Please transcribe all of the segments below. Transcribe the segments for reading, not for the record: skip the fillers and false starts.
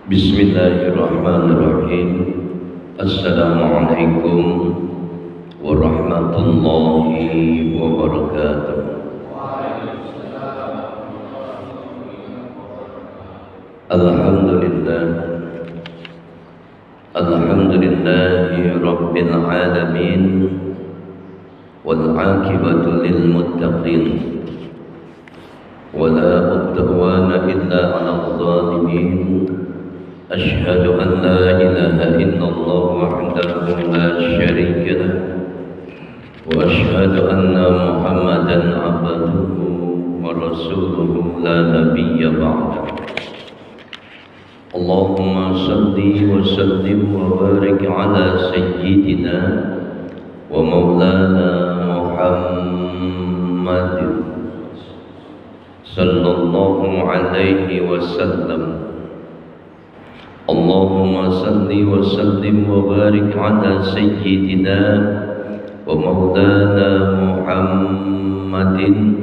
Bismillahirrahmanirrahim. Assalamualaikum warahmatullahi wabarakatuh. Alhamdulillah. Alhamdulillahi rabbil alamin. Wal aqibatu lil muttaqin. Wala udwana illa 'alal zalimin. Asyhadu an la ilaha illallah wahdahu la syarika lah wa asyhadu anna Muhammadan 'abduhu wa rasuluhu la nabiyya ba'da. Allahumma salli wa sallim wa barik ala sayyidina wa maulana Muhammadin sallallahu alaihi wasallam. Allahumma salli wa sallim wa barik ala sayyidina wa maulana Muhammadin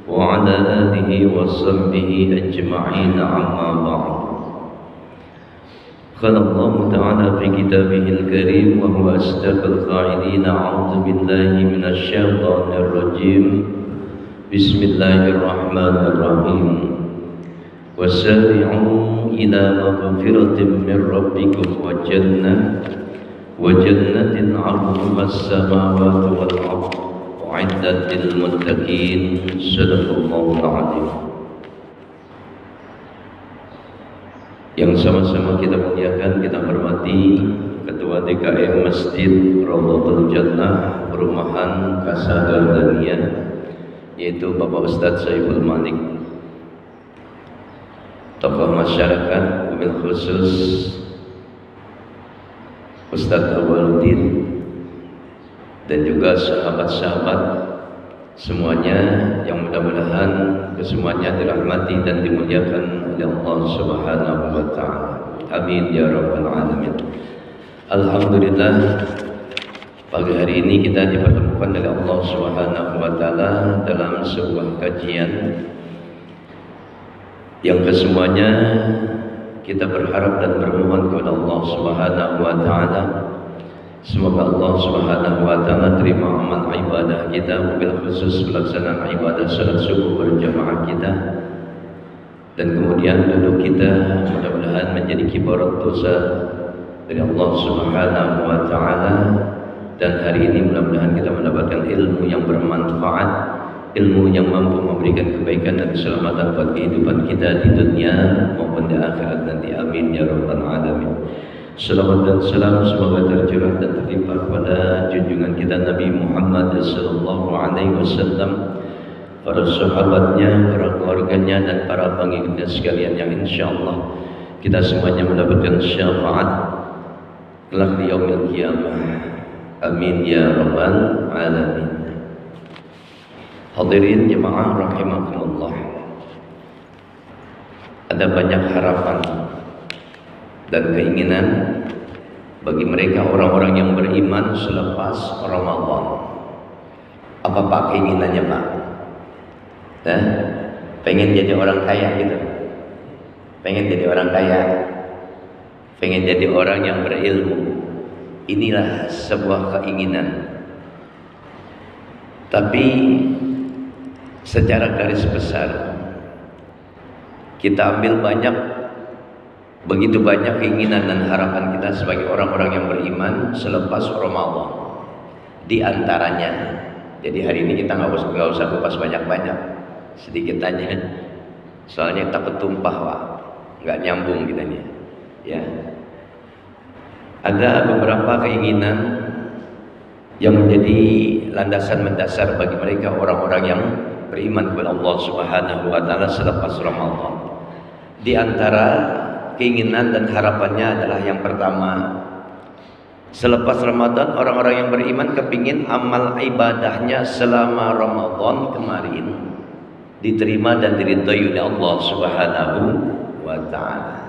wa ala alihi wa sahbihi ajma'in, amma ba'd. Qala Allah Ta'ala fi kitabihil karim wa huwa asdaqul qa'ilin. A'udzu billahi minasy syaithanir rajim. Bismillahirrahmanirrahim. Wasari'u ila maghfiratin min rabbikum wa jannatin 'arduha as-samawati wal ardu u'iddat lil muttaqin. Shadaqallahu al-'azim. Yang sama-sama kita muliakan, kita hormati Ketua DKM Masjid Raudhatul Jannah Perumahan Kasagardania, yaitu Bapak Ustadz Saiful Malik, tokoh masyarakat, wabil khusus Ustadz Awwaluddin, dan juga sahabat-sahabat semuanya yang mudah-mudahan kesemuanya dirahmati dan dimuliakan oleh Allah Subhanahu wa Ta'ala. Amin ya rabbal alamin. Alhamdulillah, pagi hari ini kita dipertemukan oleh Allah Subhanahu wa Ta'ala dalam sebuah kajian yang kesemuanya kita berharap dan bermohon kepada Allah Subhanahu wa Ta'ala, semoga Allah Subhanahu wa Ta'ala terima amal ibadah kita, wabil khusus pelaksanaan ibadah salat subuh berjamaah kita, dan kemudian duduk kita mudah-mudahan menjadi kibarat dosa dari Allah Subhanahu wa Ta'ala, dan hari ini mudah-mudahan kita mendapatkan ilmu yang bermanfaat, ilmu yang mampu memberikan kebaikan dan keselamatan buat kehidupan kita di dunia maupun di akhirat nanti. Amin ya rabbal alamin. Salawat dan salam semoga tercurah dan terlimpah kepada junjungan kita Nabi Muhammad sallallahu alaihi wasallam, para sahabatnya, para keluarganya, dan para pengikutnya sekalian yang insyaallah kita semuanya mendapatkan syafaat kelak di yaumil qiyamah. Amin ya rabbal alamin. Hadirin jemaah rahimakumullah, ada banyak harapan dan keinginan bagi mereka orang-orang yang beriman selepas Ramadan. Apa Pak keinginannya Pak? Pengen jadi orang kaya gitu? Pengen jadi orang kaya? Pengen jadi orang yang berilmu? Inilah sebuah keinginan. Tapi secara garis besar kita ambil begitu banyak keinginan dan harapan kita sebagai orang-orang yang beriman selepas Ramadan. Di antaranya, jadi hari ini kita nggak usah kupas banyak-banyak, sedikit aja, soalnya takut tumpah Pak, nggak nyambung kitanya. Ya, ada beberapa keinginan yang menjadi landasan mendasar bagi mereka orang-orang yang beriman kepada Allah Subhanahu wa Ta'ala selepas Ramadan. Di antara keinginan dan harapannya adalah yang pertama, selepas Ramadan orang-orang yang beriman kepingin amal ibadahnya selama Ramadan kemarin diterima dan diridhai oleh Allah Subhanahu wa Ta'ala.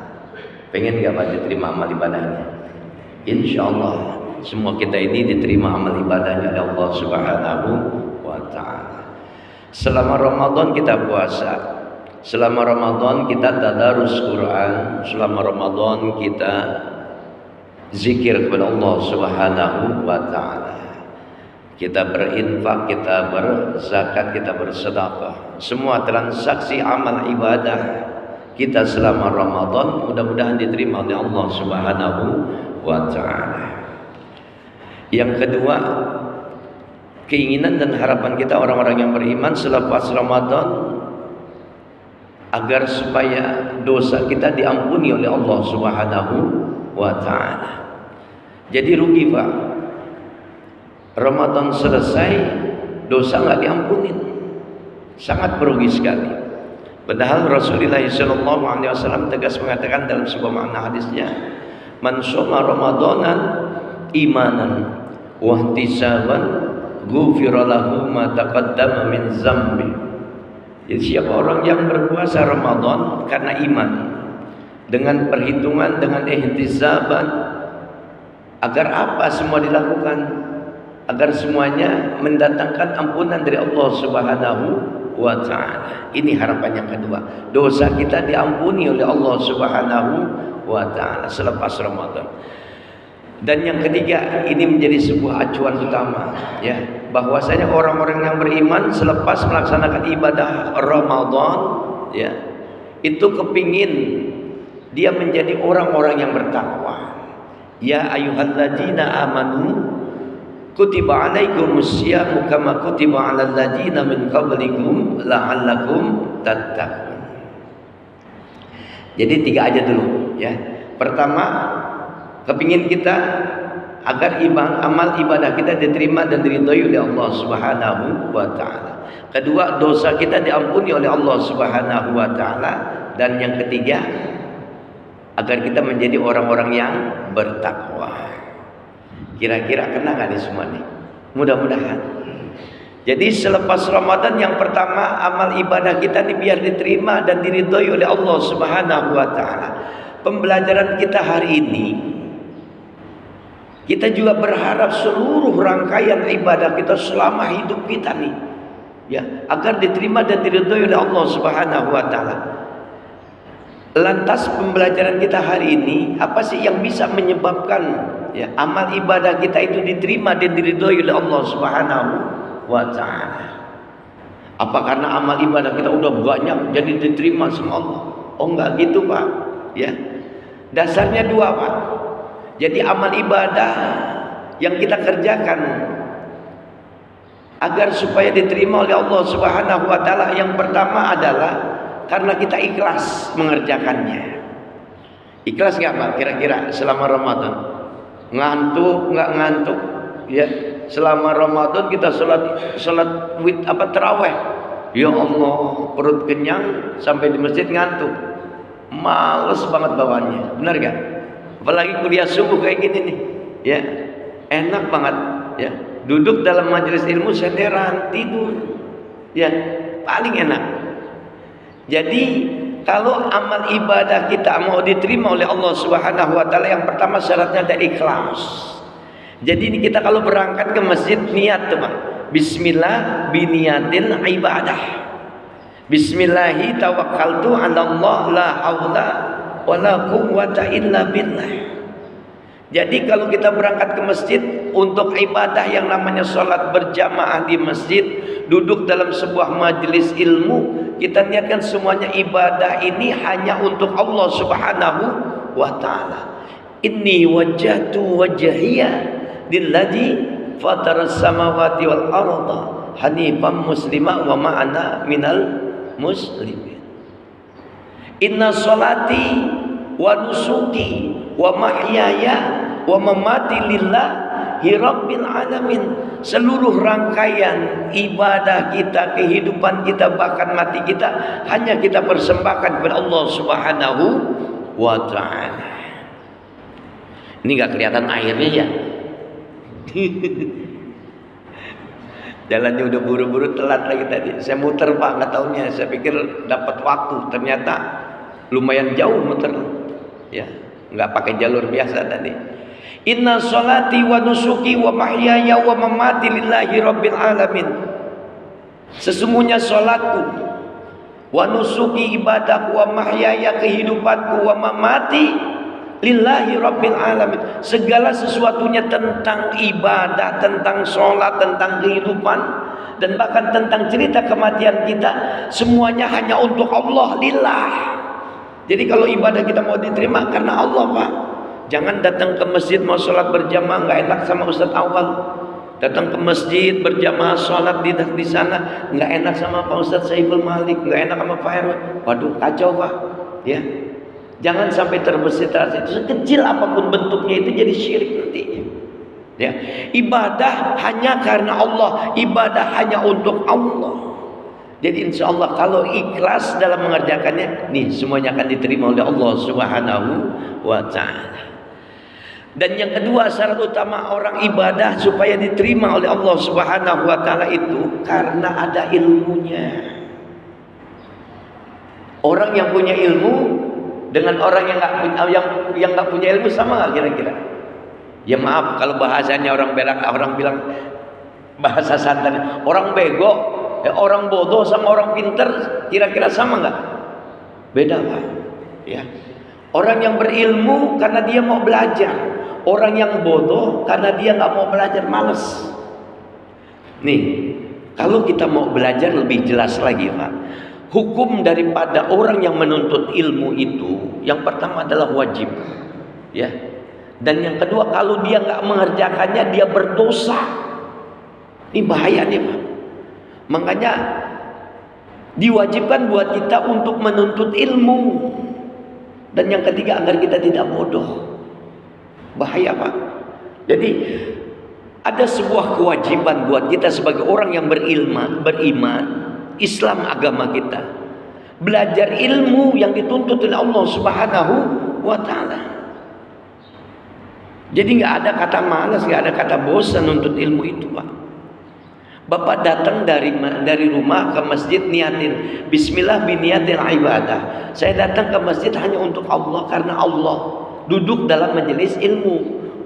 Pengen gak Pak diterima amal ibadahnya? Insyaallah semua kita ini diterima amal ibadahnya oleh Allah Subhanahu wa Ta'ala. Selama Ramadan kita puasa, Selama Ramadan kita tadarus Quran, selama Ramadan kita zikir kepada Allah Subhanahu wa taala. Kita berinfak, kita berzakat, kita bersedekah. Semua transaksi amal ibadah kita selama Ramadan mudah-mudahan diterima oleh Allah Subhanahu wa taala. Yang kedua, keinginan dan harapan kita orang-orang yang beriman selepas Ramadan agar supaya dosa kita diampuni oleh Allah Subhanahu wa taala. Jadi rugi Pak, Ramadan selesai dosa nggak diampunin, sangat merugi sekali. Padahal Rasulullah SAW tegas mengatakan dalam sebuah makna hadisnya, man shoma ramadanan imanan wa ihtisaban ghufira lahu ma taqaddama min zambi. Jadi siapa orang yang berpuasa Ramadan karena iman, dengan perhitungan, dengan ihtisaban, agar apa semua dilakukan? Agar semuanya mendatangkan ampunan dari Allah Subhanahu wa taala. Ini harapan yang kedua. Dosa kita diampuni oleh Allah Subhanahu wa taala selepas Ramadan. Dan yang ketiga, ini menjadi sebuah acuan utama, ya, bahwasanya orang-orang yang beriman selepas melaksanakan ibadah Ramadan, ya, itu kepingin dia menjadi orang-orang yang bertakwa. Ya ayyuhalladzina amanu kutiba alaikumusyamu kama kutiba alal ladzina min qablikum la'allakum tattaqun. Jadi tiga aja dulu, ya. Pertama, kepingin kita agar amal ibadah kita diterima dan diridhoi oleh Allah Subhanahu wa taala. Kedua, dosa kita diampuni oleh Allah Subhanahu wa taala. Dan yang ketiga, agar kita menjadi orang-orang yang bertakwa. Kira-kira kena nggak nih semua nih? Mudah-mudahan. Jadi selepas Ramadan yang pertama, amal ibadah kita nih biar diterima dan diridhoi oleh Allah Subhanahu wa taala. Pembelajaran kita hari ini, kita juga berharap seluruh rangkaian ibadah kita selama hidup kita nih, ya, agar diterima dan diridhoi oleh Allah Subhanahu wa taala. Lantas pembelajaran kita hari ini, apa sih yang bisa menyebabkan, ya, amal ibadah kita itu diterima dan diridhoi oleh Allah Subhanahu wa taala? Apa karena amal ibadah kita udah banyak jadi diterima sama Allah? Oh enggak gitu Pak, ya. Dasarnya dua Pak. Jadi amal ibadah yang kita kerjakan agar supaya diterima oleh Allah Subhanahu wa taala, yang pertama adalah karena kita ikhlas mengerjakannya. Ikhlas nggak Pak kira-kira selama Ramadan? Ngantuk nggak ngantuk? Ya, selama Ramadan kita sholat taraweh. Ya Allah, perut kenyang sampai di masjid ngantuk, males banget bawaannya, benar gak? Apalagi kuliah subuh kayak gini nih, ya, enak banget, ya, duduk dalam majelis ilmu senderan tidur, ya, paling enak. Jadi kalau amal ibadah kita mau diterima oleh Allah Subhanahu wa taala, yang pertama syaratnya ada ikhlas. Jadi ini kita kalau berangkat ke masjid niat tuh Pak, bismillah biniyatin ibadah, bismillahi tawakkaltu 'ala Allah la haula wala quwwata illa billah. Jadi kalau kita berangkat ke masjid untuk ibadah yang namanya sholat berjamaah di masjid, duduk dalam sebuah majelis ilmu, kita niatkan semuanya ibadah ini hanya untuk Allah Subhanahu wa taala. Inni wajjahtu wajhiya lilladzi fataras samawati wal arda hanifan muslima wa ma'ana minal muslimin. Inna sholati wa nusuki wa mahyaya wa mamati lillahi rabbil alamin. Seluruh rangkaian ibadah kita, kehidupan kita, bahkan mati kita hanya kita persembahkan kepada Allah Subhanahu wa taala. Ini nggak kelihatan airnya ya? Jalannya udah buru-buru, telat lagi tadi. Saya muter Pak, nggak taunya. Saya pikir dapat waktu, ternyata lumayan jauh muter, ya, nggak pakai jalur biasa tadi. Inna sholati wa nusuki wa mahyaya wa mamati lillahi rabbil alamin. Sesungguhnya sholatku wa nusuki ibadahku wa mahyaya kehidupanku wa mamati lillahi rabbil alamin. Segala sesuatunya tentang ibadah, tentang sholat, tentang kehidupan, dan bahkan tentang cerita kematian kita, semuanya hanya untuk Allah, lillah. Jadi kalau ibadah kita mau diterima karena Allah, Pak. Jangan datang ke masjid mau sholat berjamaah, nggak enak sama Ustadz Awal. Datang ke masjid berjamaah sholat di sana nggak enak sama Pak Ustadz Saiful Malik, nggak enak sama Pak Herwe. Waduh, kacau, Pak. Ya, jangan sampai terbesit rasa itu, sekecil apapun bentuknya itu jadi syirik nantinya. Ya, ibadah hanya karena Allah, ibadah hanya untuk Allah. Jadi insya Allah kalau ikhlas dalam mengerjakannya, nih semuanya akan diterima oleh Allah Subhanahu wa Ta'ala. Dan yang kedua, syarat utama orang ibadah supaya diterima oleh Allah Subhanahu wa Ta'ala itu karena ada ilmunya. Orang yang punya ilmu dengan orang yang nggak punya ilmu sama nggak kira-kira? Ya maaf kalau bahasanya orang berak, orang bilang bahasa santai, orang bego, orang bodoh sama orang pinter kira-kira sama nggak? Beda, Pak. Ya. Orang yang berilmu karena dia mau belajar. Orang yang bodoh karena dia nggak mau belajar, males. Nih, kalau kita mau belajar lebih jelas lagi, Pak. Hukum daripada orang yang menuntut ilmu itu, yang pertama adalah wajib, ya. Dan yang kedua, kalau dia nggak mengerjakannya, dia berdosa. Ini bahaya nih, Pak. Makanya diwajibkan buat kita untuk menuntut ilmu. Dan yang ketiga, agar kita tidak bodoh. Bahaya, Pak. Jadi ada sebuah kewajiban buat kita sebagai orang yang beriman, Islam agama kita, belajar ilmu yang dituntut oleh Allah Subhanahu wa Ta'ala. Jadi nggak ada kata malas, nggak ada kata bosan nuntut ilmu itu, Pak. Bapak datang dari rumah ke masjid niatin bismillah biniatil ibadah. Saya datang ke masjid hanya untuk Allah, karena Allah. Duduk dalam majelis ilmu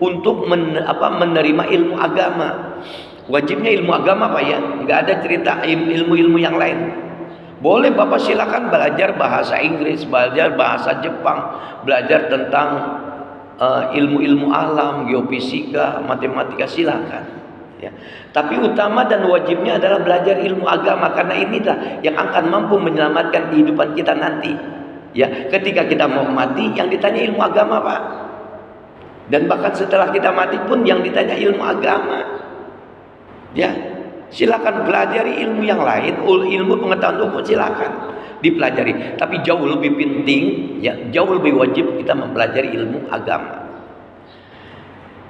untuk menerima ilmu agama. Wajibnya ilmu agama, Pak, ya. Nggak ada cerita ilmu-ilmu yang lain. Boleh Bapak silakan belajar bahasa Inggris, belajar bahasa Jepang, belajar tentang ilmu-ilmu alam, geofisika, matematika, silakan. Ya. Tapi utama dan wajibnya adalah belajar ilmu agama, karena inilah yang akan mampu menyelamatkan kehidupan kita nanti. Ya, ketika kita mau mati, yang ditanya ilmu agama, Pak. Dan bahkan setelah kita mati pun yang ditanya ilmu agama. Ya, silakan pelajari ilmu yang lain, ilmu pengetahuan umum silakan dipelajari. Tapi jauh lebih penting, ya, jauh lebih wajib kita mempelajari ilmu agama.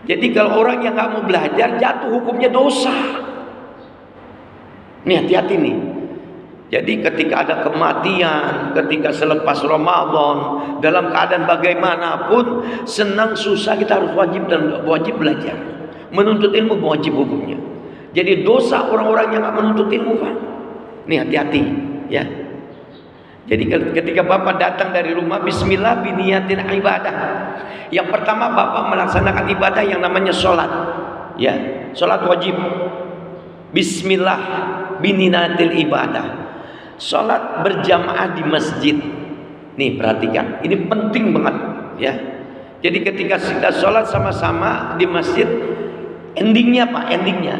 Jadi kalau orang yang nggak mau belajar, jatuh hukumnya dosa. Nih, hati-hati nih. Jadi ketika ada kematian, ketika selepas Ramadan, dalam keadaan bagaimanapun, senang susah kita harus wajib belajar. Menuntut ilmu wajib hukumnya. Jadi dosa orang-orang yang nggak menuntut ilmu, Pak. Nih, hati-hati, ya. Jadi ketika Bapak datang dari rumah, bismillah biniyatin ibadah. Yang pertama, Bapak melaksanakan ibadah yang namanya sholat, ya, sholat wajib. Bismillah biniyatil ibadah. Sholat berjamaah di masjid. Nih, perhatikan, ini penting banget, ya. Jadi ketika kita sholat sama-sama di masjid, endingnya, Pak, endingnya,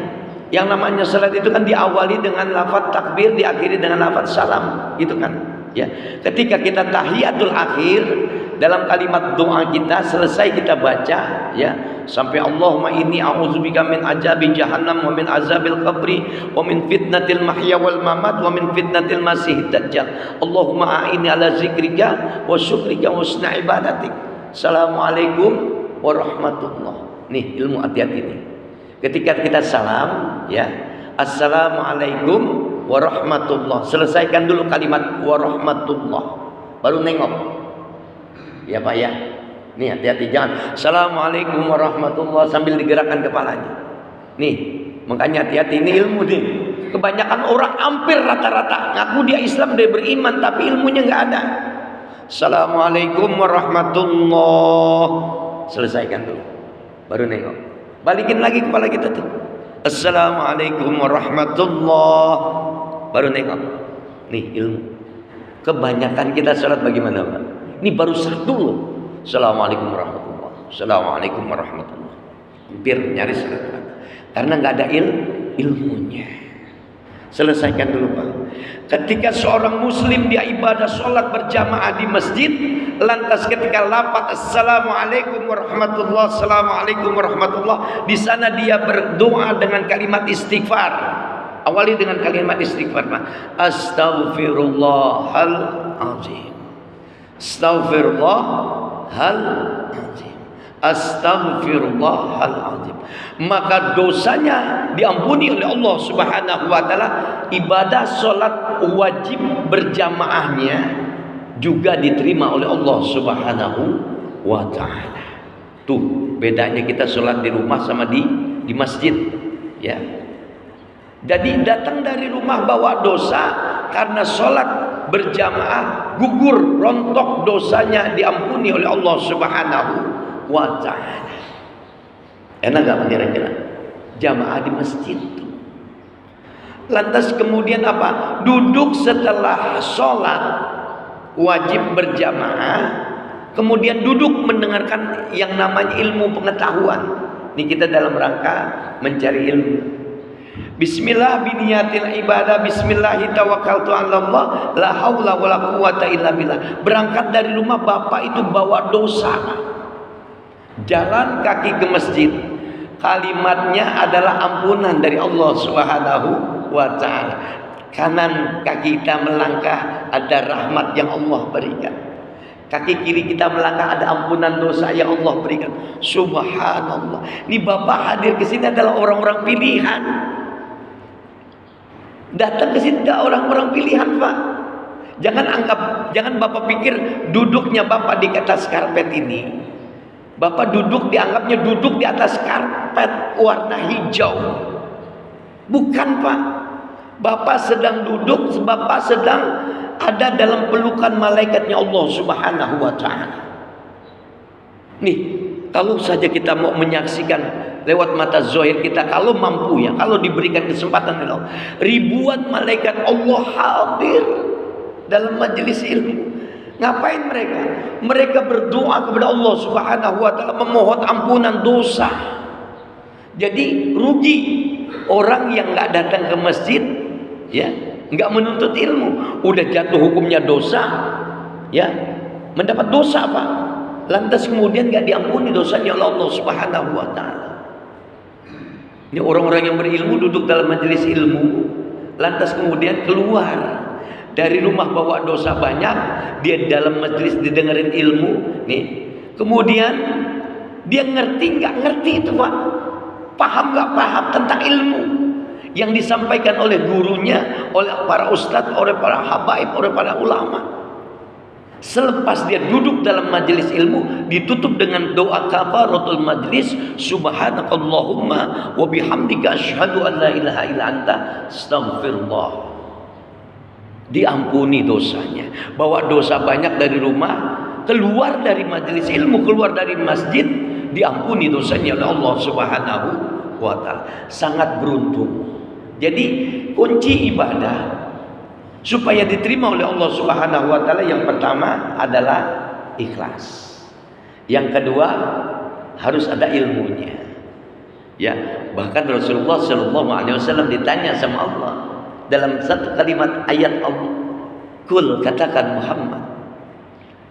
yang namanya sholat itu kan diawali dengan lafaz takbir, diakhiri dengan lafaz salam, gitu kan, ya. Ketika kita tahiyatul akhir, dalam kalimat doa kita selesai kita baca, ya, sampai Allahumma inni a'udzubika min azabi jahannam wa min azabil qabri wa min fitnatil mahya wal mamat wa min fitnatil masih dajjal. Allahumma a'inni ala zikrika wa syukrika wa husni ibadatik. Assalamualaikum warahmatullahi. Nih, ilmu hati-hati nih. Ketika kita salam, ya, assalamualaikum warahmatullahi. Selesaikan dulu kalimat warahmatullahi, baru nengok. Ya, Pak, ya. Nih, hati-hati, jangan assalamualaikum warahmatullahi sambil digerakkan kepalanya. Nih, makanya hati-hati, ini ilmu nih. Kebanyakan orang hampir rata-rata ngaku dia Islam, dia beriman, tapi ilmunya nggak ada. Assalamualaikum warahmatullahi, selesaikan dulu, baru nengok. Balikin lagi kepala kita tuh. Assalamualaikum warahmatullahi, baru nengok. Nih, ilmu. Kebanyakan kita sholat bagaimana, Pak? Ini baru satu loh. Assalamualaikum warahmatullahi wabarakatuh. Assalamualaikum warahmatullahi wabarakatuh. Hampir nyaris sholat. Karena nggak ada ilmunya. Selesaikan dulu, Pak. Ketika seorang muslim dia ibadah sholat berjamaah di masjid, lantas ketika lafaz assalamualaikum warahmatullah, assalamualaikum warahmatullah, di sana dia berdoa dengan kalimat istighfar. Awali dengan kalimat istighfar, Pak. Astaghfirullahal azim. Astaghfirullahal azim. Astaghfirullahal azim. Maka dosanya diampuni oleh Allah Subhanahu wa taala. Ibadah salat wajib berjamaahnya juga diterima oleh Allah Subhanahu wa taala. Tuh bedanya kita salat di rumah sama di masjid, ya. Jadi datang dari rumah bawa dosa, karena sholat berjamaah gugur, rontok dosanya, diampuni oleh Allah Subhanahu wa ta'ala. Enak gak kira-kira? Jamaah di masjid. Lantas kemudian apa? Duduk setelah sholat wajib berjamaah, kemudian duduk mendengarkan yang namanya ilmu pengetahuan. Ini kita dalam rangka mencari ilmu. Bismillah biniyatil ibadah, bismillahi tawakkaltu 'ala Allah, la haula wala quwata illa billah. Berangkat dari rumah bapak itu bawa dosa. Jalan kaki ke masjid, kalimatnya adalah ampunan dari Allah Subhanahu wa taala. Kanan kaki kita melangkah, ada rahmat yang Allah berikan. Kaki kiri kita melangkah, ada ampunan dosa yang Allah berikan. Subhanallah. Ini bapak hadir ke sini adalah orang-orang pilihan. Datang ke sini orang-orang pilihan, Pak. Jangan bapak pikir duduknya bapak di atas karpet ini, bapak duduk dianggapnya duduk di atas karpet warna hijau. Bukan, Pak. Bapak sedang duduk, bapak sedang ada dalam pelukan malaikatnya Allah Subhanahu wa taala. Nih, kalau saja kita mau menyaksikan lewat mata zahir kita, kalau mampu, ya, kalau diberikan kesempatan, ribuan malaikat Allah hadir dalam majelis ilmu. Ngapain mereka? Mereka berdoa kepada Allah Subhanahu wa taala, memohon ampunan dosa. Jadi rugi orang yang nggak datang ke masjid, ya, nggak menuntut ilmu, udah jatuh hukumnya dosa, ya, mendapat dosa, Pak. Lantas kemudian nggak diampuni dosanya oleh Allah Subhanahu wa taala. Ini orang-orang yang berilmu duduk dalam majelis ilmu, lantas kemudian keluar dari rumah bawa dosa banyak, dia dalam majelis didengerin ilmu, nih. Kemudian dia ngerti nggak ngerti itu, Pak? Paham nggak paham tentang ilmu yang disampaikan oleh gurunya, oleh para ustadz, oleh para habaib, oleh para ulama. Selepas dia duduk dalam majelis ilmu, ditutup dengan doa kafaratul majlis, subhanakallahumma wa bihamdika asyhadu an la ilaha illa anta astaghfirullah. Diampuni dosanya. Bawa dosa banyak dari rumah, keluar dari majelis ilmu, keluar dari masjid, diampuni dosanya oleh Allah Subhanahu wa taala. Sangat beruntung. Jadi kunci ibadah supaya diterima oleh Allah Subhanahu wa taala, yang pertama adalah ikhlas. Yang kedua harus ada ilmunya. Ya, bahkan Rasulullah sallallahu alaihi wasallam ditanya sama Allah dalam satu kalimat ayat Allah, "Qul," katakan Muhammad,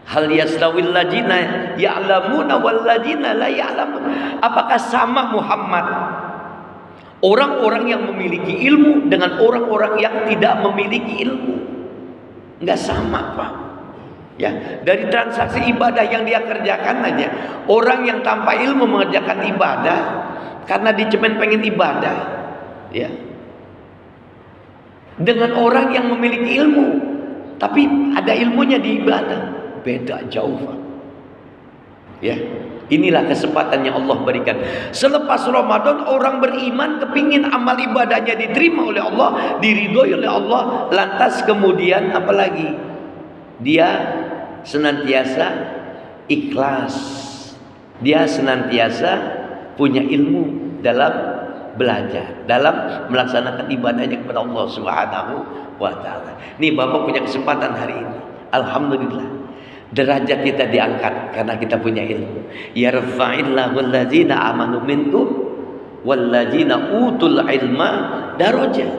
"hal yastawil ladzina ya'lamuna wal ladzina la ya'lamun?" Apakah sama Muhammad orang-orang yang memiliki ilmu dengan orang-orang yang tidak memiliki ilmu? Enggak sama, Pak. Ya, dari transaksi ibadah yang dia kerjakan aja, orang yang tanpa ilmu mengerjakan ibadah karena dicemen pengen ibadah, ya. Dengan orang yang memiliki ilmu tapi ada ilmunya di ibadah, beda jauh, Pak. Ya. Inilah kesempatan yang Allah berikan. Selepas Ramadan, orang beriman kepingin amal ibadahnya diterima oleh Allah, diridhoi oleh Allah. Lantas kemudian apalagi? Dia senantiasa ikhlas. Dia senantiasa punya ilmu dalam belajar, dalam melaksanakan ibadahnya kepada Allah Subhanahu wa taala. Nih Bapak punya kesempatan hari ini. Alhamdulillah. Derajat kita diangkat karena kita punya ilmu. Yarfa'illahu allazina amanu minkum wallazina utul ilma darajat.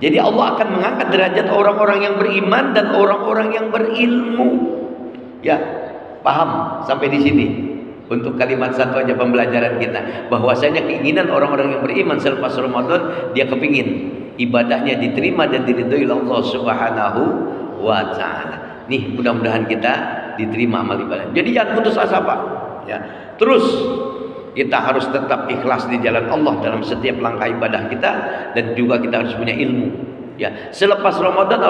Jadi Allah akan mengangkat derajat orang-orang yang beriman dan orang-orang yang berilmu. Ya, paham sampai di sini? Untuk kalimat satu aja pembelajaran kita, bahwasanya keinginan orang-orang yang beriman selepas Ramadan, dia kepingin ibadahnya diterima dan diridhoi Allah Subhanahu wa taala. Nih, mudah-mudahan kita diterima amal ibadah. Jadi jangan putus asa, Pak. Ya. Terus kita harus tetap ikhlas di jalan Allah dalam setiap langkah ibadah kita, dan juga kita harus punya ilmu. Ya, selepas Ramadan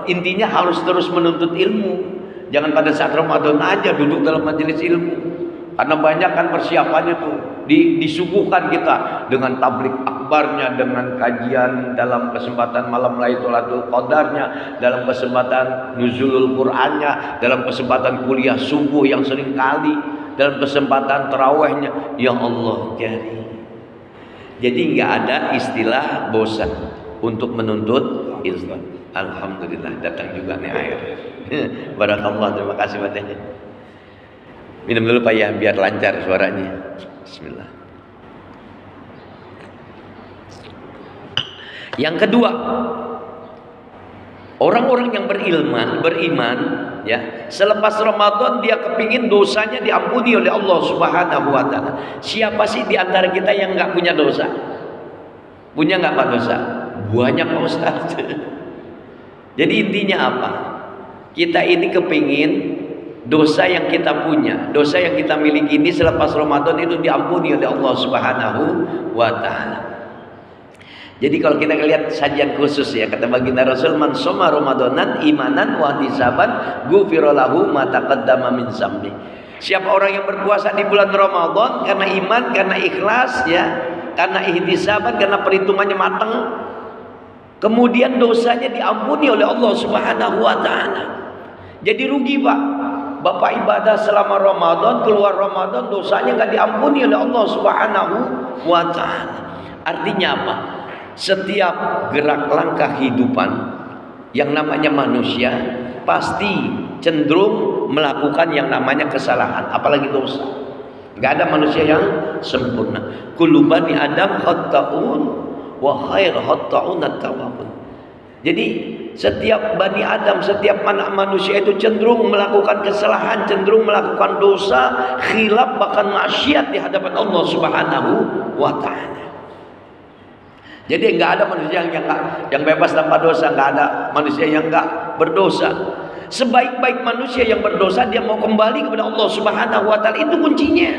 intinya harus terus menuntut ilmu. Jangan pada saat Ramadan aja duduk dalam majelis ilmu. Karena banyak kan persiapannya tuh disuguhkan kita dengan tablik akbarnya, dengan kajian dalam kesempatan malam Lailatul Qadarnya, dalam kesempatan nuzulul Qur'annya, dalam kesempatan kuliah subuh yang sering kali, dalam kesempatan tarawihnya. Ya Allah jari. Jadi nggak ada istilah bosan untuk menuntut ilmu. Alhamdulillah datang juga nih air. Barakallah, terima kasih banyak. Minum dulu Pak ya, biar lancar suaranya. Bismillah. Yang kedua, orang-orang yang beriman, ya, selepas Ramadan dia kepingin dosanya diampuni oleh Allah Subhanahu wa taala. Siapa sih di antara kita yang nggak punya dosa? Punya nggak Pak dosa? Banyak Pak Ustaz. Jadi intinya apa? Kita ini kepingin dosa yang kita punya, dosa yang kita miliki ini selepas Ramadan itu diampuni oleh Allah Subhanahu wa taala. Jadi kalau kita lihat sajian khusus ya, kata baginda Rasul, man shoma ramadanan imanan wa ihtisaban ghufira lahu ma taqaddama min dzambi. Siapa orang yang berpuasa di bulan Ramadan karena iman, karena ikhlas ya, karena ihtisaban, karena perhitungannya matang, kemudian dosanya diampuni oleh Allah Subhanahu wa taala. Jadi rugi Pak. Bapak ibadah selama Ramadan, keluar Ramadan dosanya nggak diampuni oleh Allah Subhanahu wa taala. Artinya apa? Setiap gerak langkah kehidupan yang namanya manusia pasti cenderung melakukan yang namanya kesalahan, apalagi dosa. Nggak ada manusia yang sempurna. Kullu bani Adam khata'un wa khair khata'un at-tawwabun. Jadi setiap Bani Adam, setiap anak manusia itu cenderung melakukan kesalahan, cenderung melakukan dosa, khilaf, bahkan maksiat di hadapan Allah Subhanahu wa taala. Jadi enggak ada manusia yang bebas tanpa dosa, enggak ada manusia yang enggak berdosa. Sebaik-baik manusia yang berdosa dia mau kembali kepada Allah Subhanahu wa taala, itu kuncinya.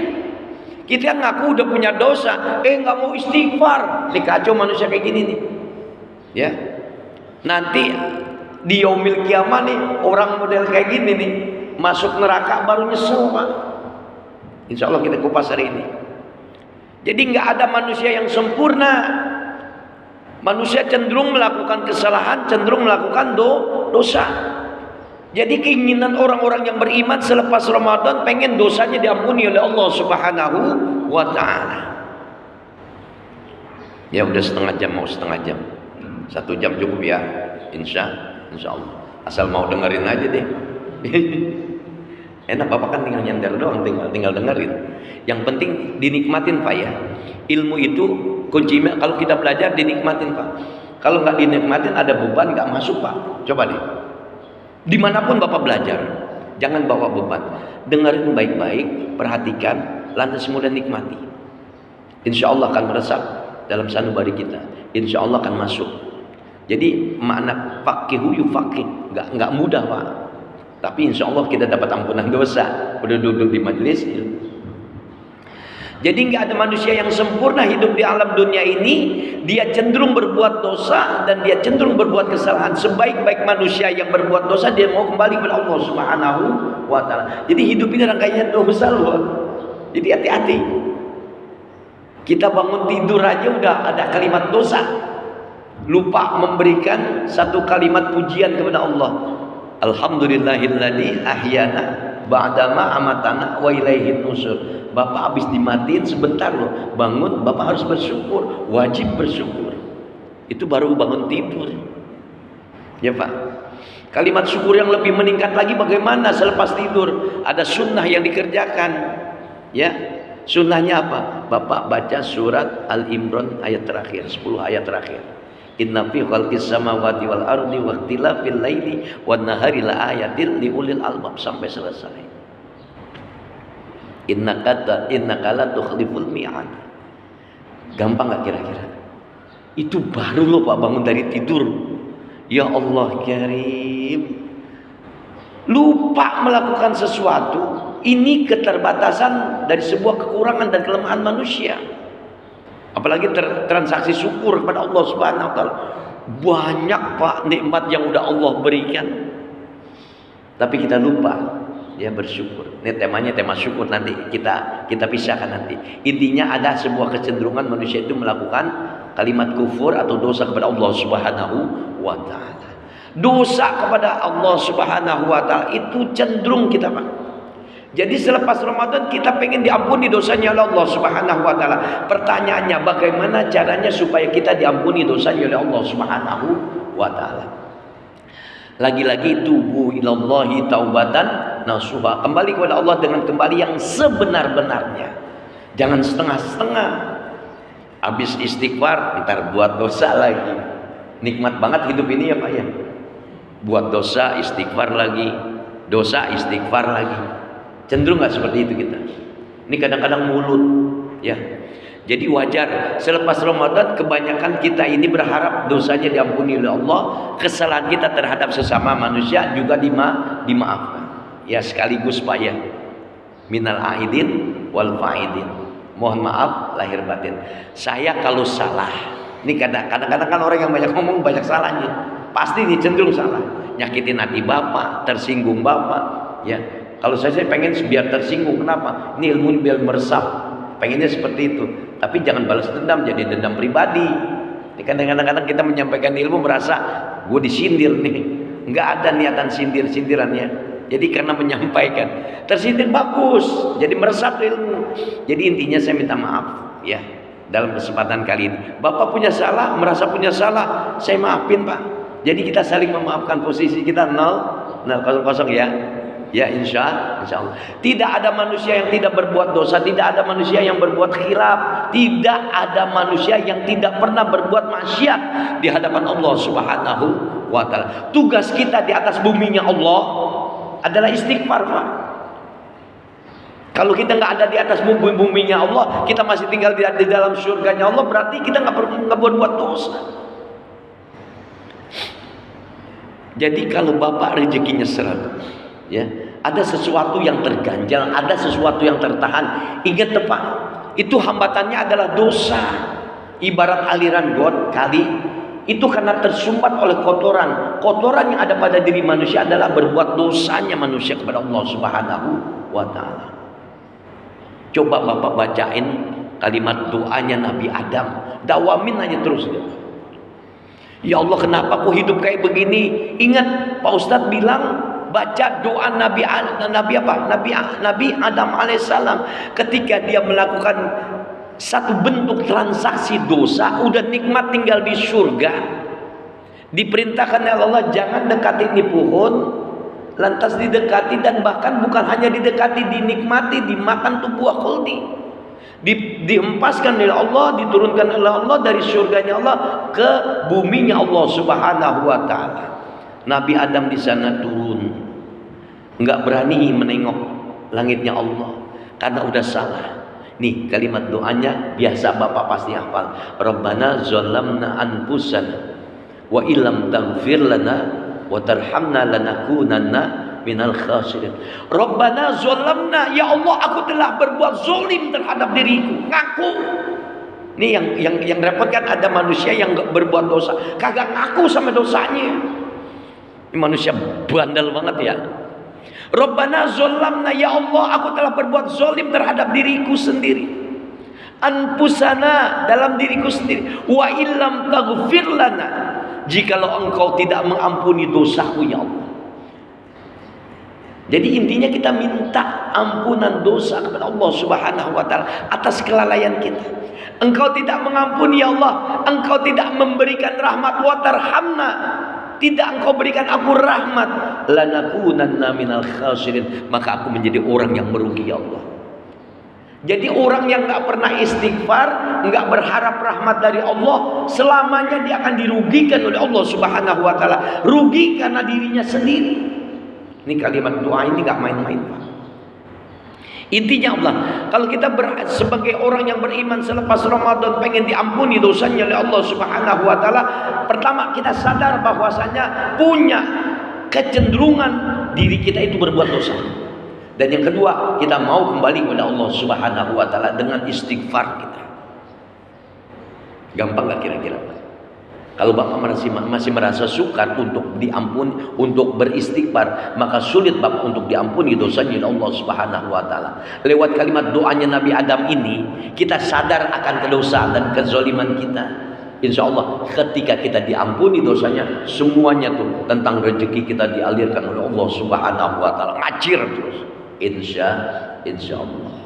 Kita ngaku udah punya dosa, enggak mau istighfar. Ini kacau manusia kayak gini nih. Ya. Nanti di yaumil kiamah nih orang model kayak gini nih masuk neraka baru nyesel Pak. Insya Allah kita kupas hari ini. Jadi nggak ada manusia yang sempurna. Manusia cenderung melakukan kesalahan, cenderung melakukan dosa. Jadi keinginan orang-orang yang beriman selepas Ramadan pengen dosanya diampuni oleh Allah Subhanahu wa taala. Ya udah setengah jam, mau setengah jam. 1 jam cukup ya, insya Allah. Asal mau dengerin aja deh. Enak Bapak kan tinggal nyender doang, tinggal dengerin. Yang penting dinikmatin Pak ya. Ilmu itu kuncinya kalau kita belajar dinikmatin Pak. Kalau nggak dinikmatin ada beban nggak masuk Pak. Coba deh. Dimanapun Bapak belajar, jangan bawa beban. Dengerin baik-baik, perhatikan, lantas kemudian nikmati. Insya Allah akan meresap dalam sanubari kita. Insya Allah akan masuk. Jadi makna faqihu yufaqih nggak mudah Pak. Tapi insya Allah kita dapat ampunan dosa. Udah duduk di majelis. Jadi nggak ada manusia yang sempurna hidup di alam dunia ini. Dia cenderung berbuat dosa dan dia cenderung berbuat kesalahan. Sebaik-baik manusia yang berbuat dosa dia mau kembali kepada Allah Subhanahu wa taala. Jadi hidup ini rangkaian dosa loh. Jadi hati-hati. Kita bangun tidur aja udah ada kalimat dosa. Lupa memberikan satu kalimat pujian kepada Allah. Alhamdulillahilladzi ahyana ba'dama amatana wa ilaihin nusur. Bapak habis dimatiin sebentar loh, bangun Bapak harus bersyukur, wajib bersyukur. Itu baru bangun tidur. Ya Pak. Kalimat syukur yang lebih meningkat lagi bagaimana selepas tidur? Ada sunnah yang dikerjakan. Ya, sunnahnya apa? Bapak baca surat Al-Imran ayat terakhir, 10 ayat terakhir. Inna fi khalqis samawati wal ardi wa ikhtilafil laili wan nahari la ayatin liulil albab sampai selesai. Innaka la tukhliful mi'ad. Gampang enggak kira-kira? Itu baru loh Pak bangun dari tidur. Ya Allah Karim. Lupa melakukan sesuatu. Ini keterbatasan dari sebuah kekurangan dan kelemahan manusia. Apalagi transaksi syukur kepada Allah Subhanahu wa taala. Banyak Pak nikmat yang udah Allah berikan. Tapi kita lupa ya bersyukur. Ini temanya tema syukur, nanti kita pisahkan nanti. Intinya ada sebuah kecenderungan manusia itu melakukan kalimat kufur atau dosa kepada Allah Subhanahu wa taala. Dosa kepada Allah Subhanahu wa taala itu cenderung kita Pak. Jadi selepas Ramadan kita pengen diampuni dosanya oleh Allah Subhanahu wa taala. Pertanyaannya bagaimana caranya supaya kita diampuni dosanya oleh Allah Subhanahu wa taala? Lagi-lagi tubu ilallahi taubatan nasuha. Kembali kepada Allah dengan kembali yang sebenar-benarnya. Jangan setengah-setengah. Habis istighfar ntar buat dosa lagi. Nikmat banget hidup ini ya Pak ya. Buat dosa istighfar lagi. Dosa istighfar lagi. Cenderung nggak seperti itu kita. Ini kadang-kadang mulut ya. Jadi wajar selepas Ramadan kebanyakan kita ini berharap dosanya diampuni oleh Allah, kesalahan kita terhadap sesama manusia juga dimaafkan. Ya sekaligus Pak ya. Minal aidin wal faidin. Mohon maaf lahir batin. Saya kalau salah, ini kadang-kadang kan orang yang banyak ngomong banyak salahnya. Pasti ini cenderung salah. Nyakitin hati Bapak, tersinggung Bapak, ya. Kalau saya pengen biar tersinggung, kenapa? Ini ilmu biar meresap. Pengennya seperti itu. Tapi jangan balas dendam, jadi dendam pribadi. Ini kadang-kadang kita menyampaikan ilmu merasa gue disindir nih. Enggak ada niatan sindirannya. Jadi karena menyampaikan, tersindir bagus, jadi meresap ilmu. Jadi intinya saya minta maaf ya dalam kesempatan kali ini. Bapak punya salah, merasa punya salah, saya maafin Pak. Jadi kita saling memaafkan, posisi kita 0-0 ya. Ya insya Allah. Tidak ada manusia yang tidak berbuat dosa, tidak ada manusia yang berbuat khilaf, tidak ada manusia yang tidak pernah berbuat maksiat di hadapan Allah Subhanahu wa taala. Tugas kita di atas buminya Allah adalah istighfar Pak. Kalau kita nggak ada di atas buminya Allah, kita masih tinggal di dalam surganya Allah, berarti kita nggak berbuat dosa. Jadi kalau Bapak rezekinya 100 ya, ada sesuatu yang terganjal, ada sesuatu yang tertahan, ingat Pak, itu hambatannya adalah dosa. Ibarat aliran got kali itu karena tersumbat oleh kotoran yang ada pada diri manusia adalah berbuat dosanya manusia kepada Allah Subhanahu wa taala. Coba Bapak bacain kalimat doanya Nabi Adam, dawamin aja terus. Ya Allah, kenapa aku hidup kayak begini? Ingat Pak Ustadz bilang baca doa Nabi Adam alaihissalam ketika dia melakukan satu bentuk transaksi dosa, udah nikmat tinggal di surga. Diperintahkan oleh Allah jangan dekati ini pohon, lantas didekati, dan bahkan bukan hanya didekati, dinikmati, dimakan tuh buah khuldi. Dihempaskan oleh Allah, diturunkan oleh Allah dari surganya Allah ke buminya Allah Subhanahu wa taala. Nabi Adam di sana turun, nggak berani menengok langitnya Allah karena udah salah. Nih kalimat doanya biasa Bapak pasti hafal. Rabbana zalamna anfusana wa illam taghfir lana wa tarhamna lanakunanna minal khasirin. Rabbana zalamna, ya Allah aku telah berbuat zalim terhadap diriku. Ngaku. Nih yang repot kan ada manusia yang berbuat dosa kagak ngaku sama dosanya. Ini manusia bandel banget ya. Rabbana zalamna, ya Allah aku telah berbuat zalim terhadap diriku sendiri. Anfusana, dalam diriku sendiri. Wa illam taghfir lana, jikalau engkau tidak mengampuni dosaku ya Allah. Jadi intinya kita minta ampunan dosa kepada Allah Subhanahu wa taala atas kelalaian kita. Engkau tidak mengampuni ya Allah, engkau tidak memberikan rahmat wa tarhamna, tidak Engkau berikan aku rahmat, lanakunanna minal khasirin, maka aku menjadi orang yang merugi ya Allah. Jadi orang yang nggak pernah istighfar, nggak berharap rahmat dari Allah, selamanya dia akan dirugikan oleh Allah Subhanahu wa taala. Rugi karena dirinya sendiri. Ini kalimat doa ini nggak main-main, Pak. Intinya Allah, kalau kita sebagai orang yang beriman selepas Ramadan pengen diampuni dosanya oleh Allah Subhanahu wa taala, pertama kita sadar bahwasanya punya kecenderungan diri kita itu berbuat dosa. Dan yang kedua, kita mau kembali kepada Allah Subhanahu wa taala dengan istighfar kita. Gampang gak kira-kira? Kalau Bapak masih merasa sukar untuk diampuni, untuk beristighfar, maka sulit Bapak untuk diampuni dosanya oleh Allah Subhanahu wa taala. Lewat kalimat doanya Nabi Adam ini, kita sadar akan kedosaan dan kezaliman kita. Insya Allah ketika kita diampuni dosanya, semuanya tuh tentang rezeki kita dialirkan oleh Allah Subhanahu wa taala, ngacir terus. Insya Allah.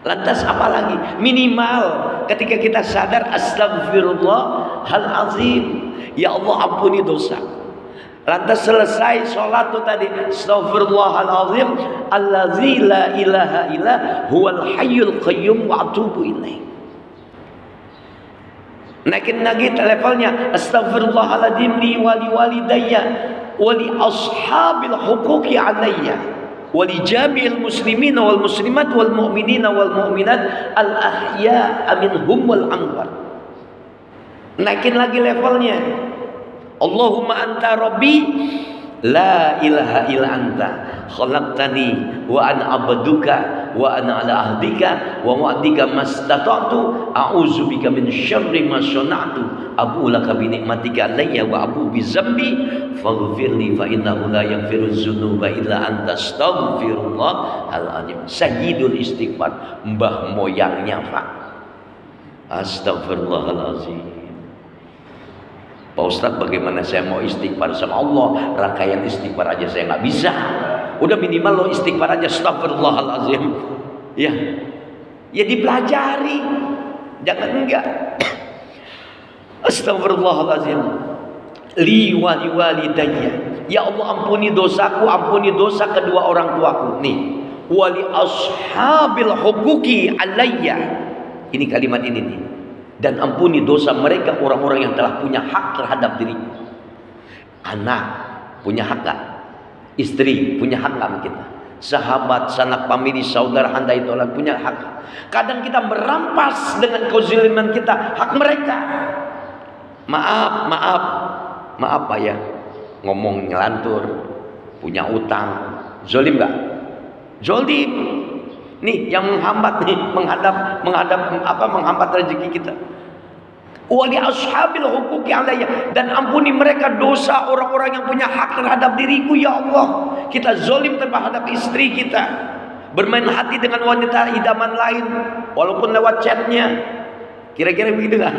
Lantas apalagi? Minimal ketika kita sadar astaghfirullahal azim, ya Allah ampuni dosa. Lantas selesai sholat tuh tadi, astaghfirullahal azim allazi la ilaha illa huwal hayyul qayyum wa atubu ilaih. Naikin lagi levelnya, astaghfirullahaladzim li wali walidayya wali ashabil huquqi alayya wali jami'il muslimin wal muslimat wal mu'minina wal mu'minat al ahya'a minhum wal amwat. Naikin lagi levelnya, Allahumma anta rabbi la ilaha illa anta khalaqtani wa ana abduka wa ana ala ahdika wa wa'dika mastata'tu a'udzubika min syarri ma sana'tu abu laka bi ni'matika alayya wa abu bi zambi faghfirli fa innahu la yaghfiru dzunuba illa anta astaghfirullahal azim. Sayyidul istighfar, mbah moyangnya Pak. Astagfirullahal azim. Pak Ustadz, bagaimana saya mau istighfar sama Allah? Rangkaian istighfar aja saya nggak bisa. Udah minimal lo istighfar aja, astagfirullahaladzim. Ya dipelajari, jangan enggak. Astagfirullahaladzim. Li wali walidayya, ya Allah ampuni dosaku, ampuni dosa kedua orang tuaku. Nih, wali ashabil huquqi alayya. Ini kalimat ini nih. Dan ampuni dosa mereka orang-orang yang telah punya hak terhadap diriku. Anak punya hak gak? Istri punya hak gak kita? Sahabat, sanak famili, saudara anda itu orang punya hak. Kadang kita merampas dengan kezaliman kita hak mereka. Maaf Pak ya, ngomong ngelantur, punya utang, zolim gak? Zolim. Nih yang menghambat nih, menghambat rezeki kita. Wali ashabil huquqi alayya, dan ampuni mereka dosa orang-orang yang punya hak terhadap diriku ya Allah. Kita zolim terhadap istri kita, bermain hati dengan wanita idaman lain walaupun lewat chatnya. Kira-kira begitu nggak?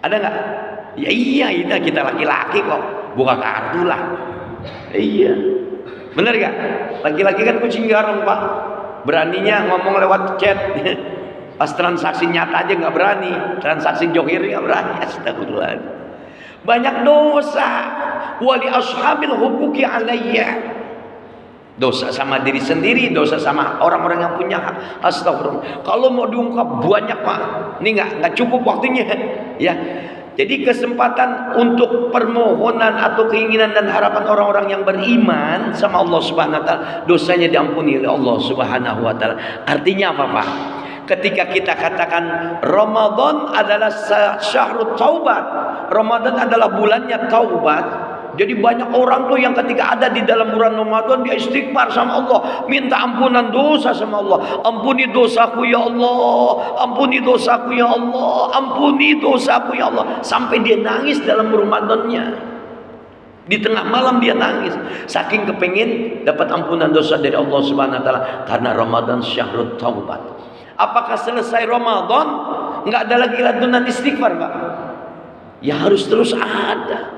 Ada nggak? Ya iya, kita laki-laki kok, buka kartu lah. Iya, bener gak? Laki-laki kan kucing garong Pak. Beraninya ngomong lewat chat. Pas transaksi nyata aja nggak berani, transaksi johir nggak berani. Astagfirullah. Banyak dosa. Wali ashabil huquqi alayya. Dosa sama diri sendiri, dosa sama orang-orang yang punya hak. Astagfirullah. Kalau mau diungkap banyak Pak. Ini nggak cukup waktunya. Ya. Jadi kesempatan untuk permohonan atau keinginan dan harapan orang-orang yang beriman sama Allah Subhanahu wa taala, dosanya diampuni oleh Allah Subhanahu wa taala. Artinya apa Pak? Ketika kita katakan Ramadan adalah syahrut taubat, Ramadan adalah bulannya taubat. Jadi banyak orang tuh yang ketika ada di dalam bulan Ramadan dia istighfar sama Allah, minta ampunan dosa sama Allah. Ampuni dosaku ya Allah, ampuni dosaku ya Allah, ampuni dosaku ya Allah. Sampai dia nangis dalam Ramadannya. Di tengah malam dia nangis, saking kepengin dapat ampunan dosa dari Allah Subhanahu wa taala, karena Ramadan syahrut taubat. Apakah selesai Ramadan nggak ada lagi lantunan istighfar Pak? Ya harus terus ada.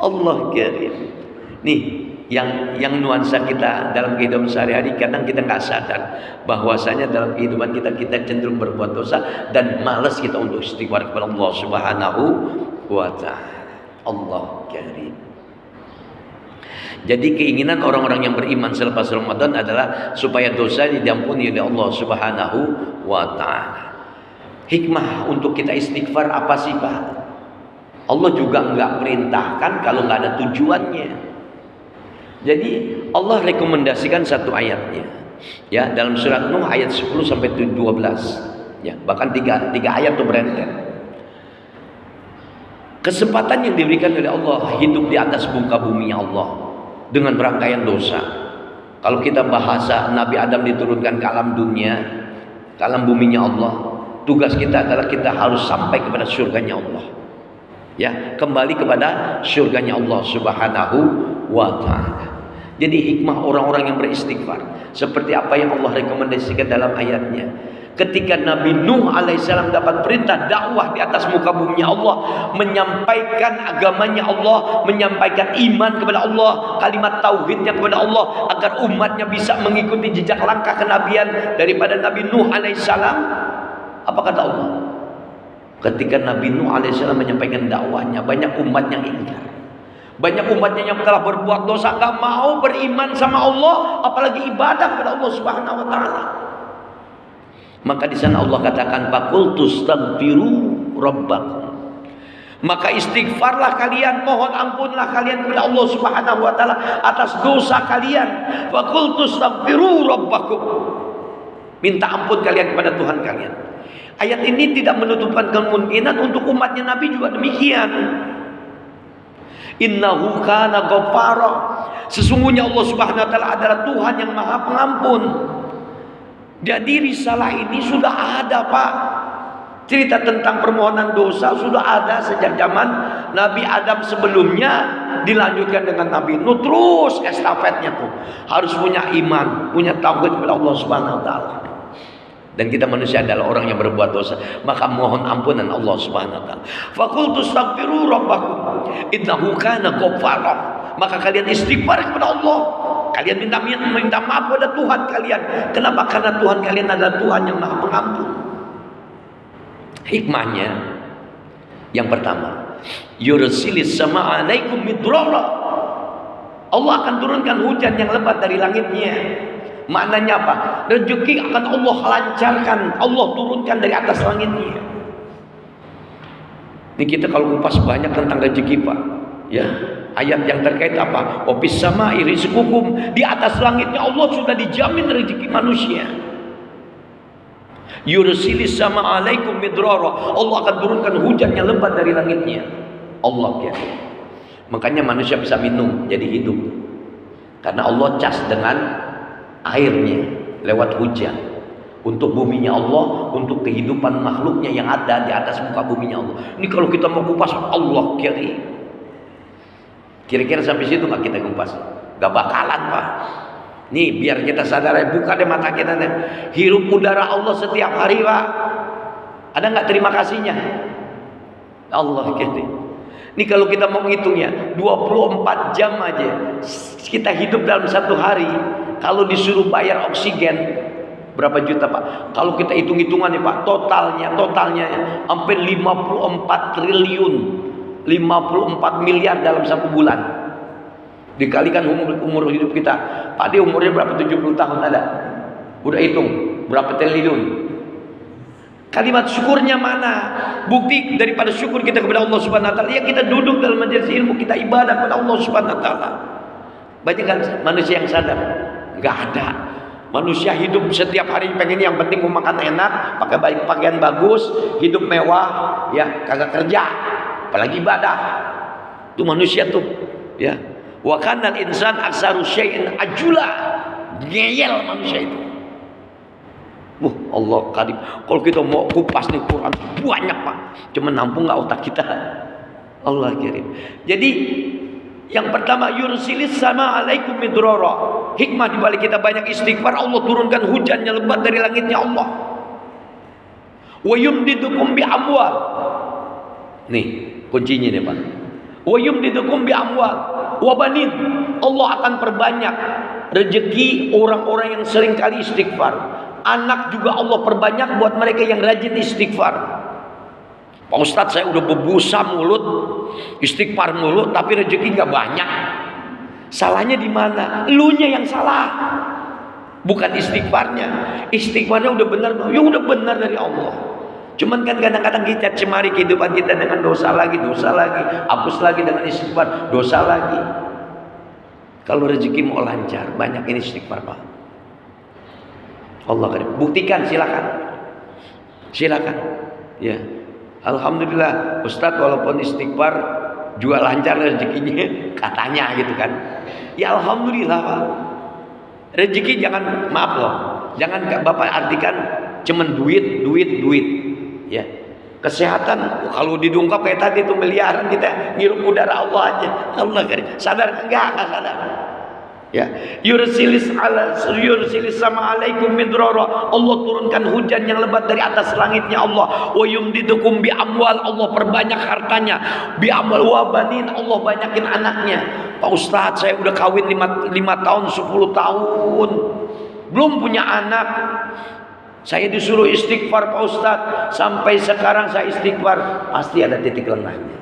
Allah karim. Nih yang nuansa kita dalam kehidupan sehari-hari, kadang kita nggak sadar bahwasanya dalam kehidupan kita cenderung berbuat dosa dan malas kita untuk istighfar kepada Allah Subhanahu wa taala. Allah karim. Jadi keinginan orang-orang yang beriman selepas Ramadan adalah supaya dosanya diampuni oleh Allah Subhanahu wa ta'ala. Hikmah untuk kita istighfar apa sih Pak? Allah juga enggak perintahkan kalau enggak ada tujuannya. Jadi Allah rekomendasikan satu ayatnya. Ya, dalam surat Nuh ayat 10 sampai 12. Ya, bahkan tiga ayat itu berenten. Kesempatan yang diberikan oleh Allah hidup di atas muka bumi Allah dengan rangkaian dosa. Kalau kita bahasa Nabi Adam diturunkan ke alam dunia, ke alam buminya Allah, tugas kita adalah kita harus sampai kepada surganya Allah. Ya, kembali kepada surganya Allah Subhanahu wa ta'ala. Jadi hikmah orang-orang yang beristighfar seperti apa yang Allah rekomendasikan dalam ayatnya. Ketika Nabi Nuh alaihissalam dapat perintah dakwah di atas muka bumi Allah, menyampaikan agamanya Allah, menyampaikan iman kepada Allah, kalimat tauhidnya kepada Allah, agar umatnya bisa mengikuti jejak langkah kenabian daripada Nabi Nuh alaihissalam. Apa kata Allah? Ketika Nabi Nuh alaihissalam menyampaikan dakwahnya, banyak umat yang ingkar. Banyak umatnya yang telah berbuat dosa, gak mau beriman sama Allah, apalagi ibadah kepada Allah Subhanahu wa ta'ala. Maka di sana Allah katakan faqultus taghfiru rabbakum. Maka istighfarlah kalian, mohon ampunlah kalian kepada Allah Subhanahu wa ta'ala atas dosa kalian. Faqultus taghfiru rabbakum. Minta ampun kalian kepada Tuhan kalian. Ayat ini tidak menutupkan kemungkinan untuk umatnya Nabi juga demikian. Innahu kana ghaffara. Sesungguhnya Allah Subhanahu wa ta'ala adalah Tuhan yang Maha Pengampun. Jadi risalah ini sudah ada Pak. Cerita tentang permohonan dosa sudah ada sejak zaman Nabi Adam sebelumnya, dilanjutkan dengan Nabi Nuh, terus estafetnya tuh. Harus punya iman, punya tauhid kepada Allah Subhanahu wa ta'ala. Dan kita manusia adalah orang yang berbuat dosa, maka mohon ampunan Allah Subhanahu wa ta'ala. Faqultu astaghfiru rabbakum innahu kana ghaffara. Maka kalian istighfar kepada Allah. Kalian minta maaf kepada Tuhan kalian. Kenapa? Karena Tuhan kalian adalah Tuhan yang Maha Pengampun. Hikmahnya yang pertama, yursilis sama alaikum midrara. Allah akan turunkan hujan yang lebat dari langitnya. Maknanya apa? Rezeki akan Allah lancarkan, Allah turunkan dari atas langitnya. Ini kita kalau kupas banyak tentang rezeki Pak. Ya, ayat yang terkait apa? Wafis sama rizqukum, di atas langitnya Allah sudah dijamin rezeki manusia. Yursilis sama alaikum midrara. Allah akan turunkan hujan yang lebat dari langitnya. Allah ya. Makanya manusia bisa minum jadi hidup. Karena Allah cas dengan airnya lewat hujan. Untuk buminya Allah, untuk kehidupan makhluknya yang ada di atas muka buminya Allah. Ini kalau kita mau kupas Allah kiri. Kira-kira sampai situ nggak kita kupas? Gak bakalan Pak. Nih biar kita sadar, buka deh mata kita nih. Hirup udara Allah setiap hari Pak. Ada nggak terima kasihnya? Allah gitu. Nih kalau kita mau ngitungnya 24 jam aja kita hidup dalam satu hari. Kalau disuruh bayar oksigen berapa juta Pak? Kalau kita hitung-hitungan nih Pak, totalnya hampir 54 triliun. 54 miliar dalam satu bulan. Dikalikan umur hidup kita. Pak dia umurnya berapa? 70 tahun ada. Udah hitung berapa triliun. Kalimat syukurnya mana? Bukti daripada syukur kita kepada Allah Subhanahu wa ta'ala, ya kita duduk dalam majelis ilmu, kita ibadah kepada Allah Subhanahu wa ta'ala. Banyak kan manusia yang sadar? Enggak ada. Manusia hidup setiap hari pengen yang penting mau makan enak, pakai pakaian bagus, hidup mewah, ya kagak kerja. Apalagi ibadah. Itu manusia tuh, ya. Wa kanal insan aksaru syai'in ajula. Ngeyel manusia itu. Allah karim. Kalau kita mau kupas nih Quran banyak Pak. Cuma nampung nggak otak kita. Allah kirim. Jadi yang pertama yursilis sama alaikum midrara. Hikmah dibalik kita banyak istighfar, Allah turunkan hujannya lebat dari langitnya Allah. Wa yumdidukum bi amwal. Nih kuncinya nih Pak. Wa yumdidukum bi amwal wa banin. Allah akan perbanyak rezeki orang-orang yang sering kali istighfar. Anak juga Allah perbanyak buat mereka yang rajin istighfar. Pak Ustadz, saya udah berbusa mulut, istighfar mulut, tapi rezeki nggak banyak. Salahnya di mana? Elunya yang salah, bukan istighfarnya. Istighfarnya udah benar, ya udah benar dari Allah. Cuman kan kadang-kadang kita cemari kehidupan kita dengan dosa lagi, hapus lagi dengan istighfar, dosa lagi. Kalau rezeki mau lancar, banyak ini istighfar, Pak. Allah karim. Buktikan, silakan. Ya, alhamdulillah, Ustadz walaupun istighfar juga lancar rezekinya, katanya gitu kan. Ya alhamdulillah, Pak. Rezeki jangan, maaf loh, jangan Bapak artikan cuman duit. Ya. Kesehatan kalau didungkap kayak tadi itu miliaran, kita ngirup udara Allah aja. Allah karim. Sadar enggak sadar. Ya, yursilis sama alaikum midrara. Allah turunkan hujan yang lebat dari atas langitnya Allah. Wa yumdidukum bi amwal, Allah perbanyak hartanya. Bi amwal wa banin, Allah banyakin anaknya. Pak Ustadz, saya udah kawin 5 tahun, 10 tahun, belum punya anak. Saya disuruh istighfar, Pak Ustadz. Sampai sekarang saya istighfar, pasti ada titik lengahnya.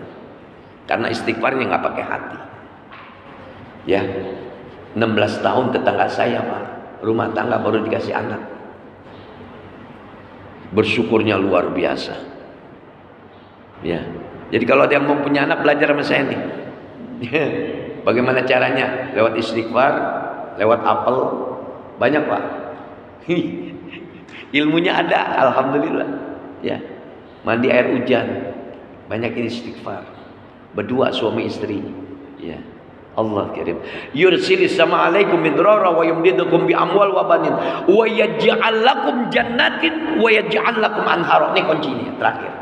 Karena istighfarnya nggak pakai hati. Ya, 16 tahun tetangga saya, Pak, rumah tangga baru dikasih anak. Bersyukurnya luar biasa. Ya. Jadi kalau ada yang mau punya anak, belajar sama saya nih. Bagaimana caranya? Lewat istighfar, lewat apel. Banyak, Pak. Ilmunya ada, alhamdulillah. Ya. Mandi air hujan. Banyak istighfar. Berdua suami istri. Ya. Allah kirim. Yursilis sama alaikum midrara wa yumdidukum bi amwal wa banin wa yaj'al lakum jannatin wa yaj'al lakum anhara. Ini kuncinya terakhir.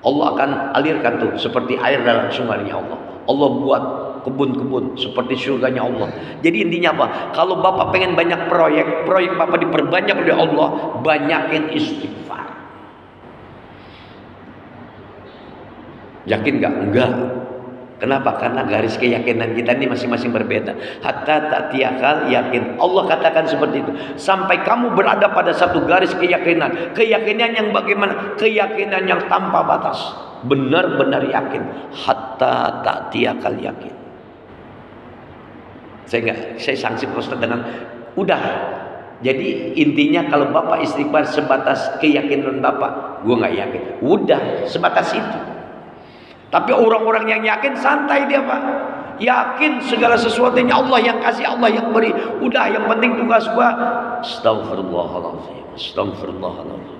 Allah akan alirkan tuh seperti air dalam sumbernya Allah. Allah buat kebun-kebun seperti surganya Allah. Jadi intinya apa? Kalau Bapak pengen banyak proyek Bapak diperbanyak oleh Allah, banyakin istighfar. Yakin nggak? Enggak. Kenapa? Karena garis keyakinan kita ini masing-masing berbeda. Hatta ta'tiyakal yakin. Allah katakan seperti itu. Sampai kamu berada pada satu garis keyakinan. Keyakinan yang bagaimana? Keyakinan yang tanpa batas. Benar-benar yakin. Hatta ta'tiyakal yakin. Saya sanksi Ustaz dengan udah. Jadi intinya kalau Bapak istighfar sebatas keyakinan Bapak, gua nggak yakin. Udah sebatas itu. Tapi orang-orang yang yakin santai dia, Pak. Yakin segala sesuatunya Allah yang kasih, Allah yang beri. Udah, yang penting tugas gua astagfirullahaladzim. Astagfirullahaladzim.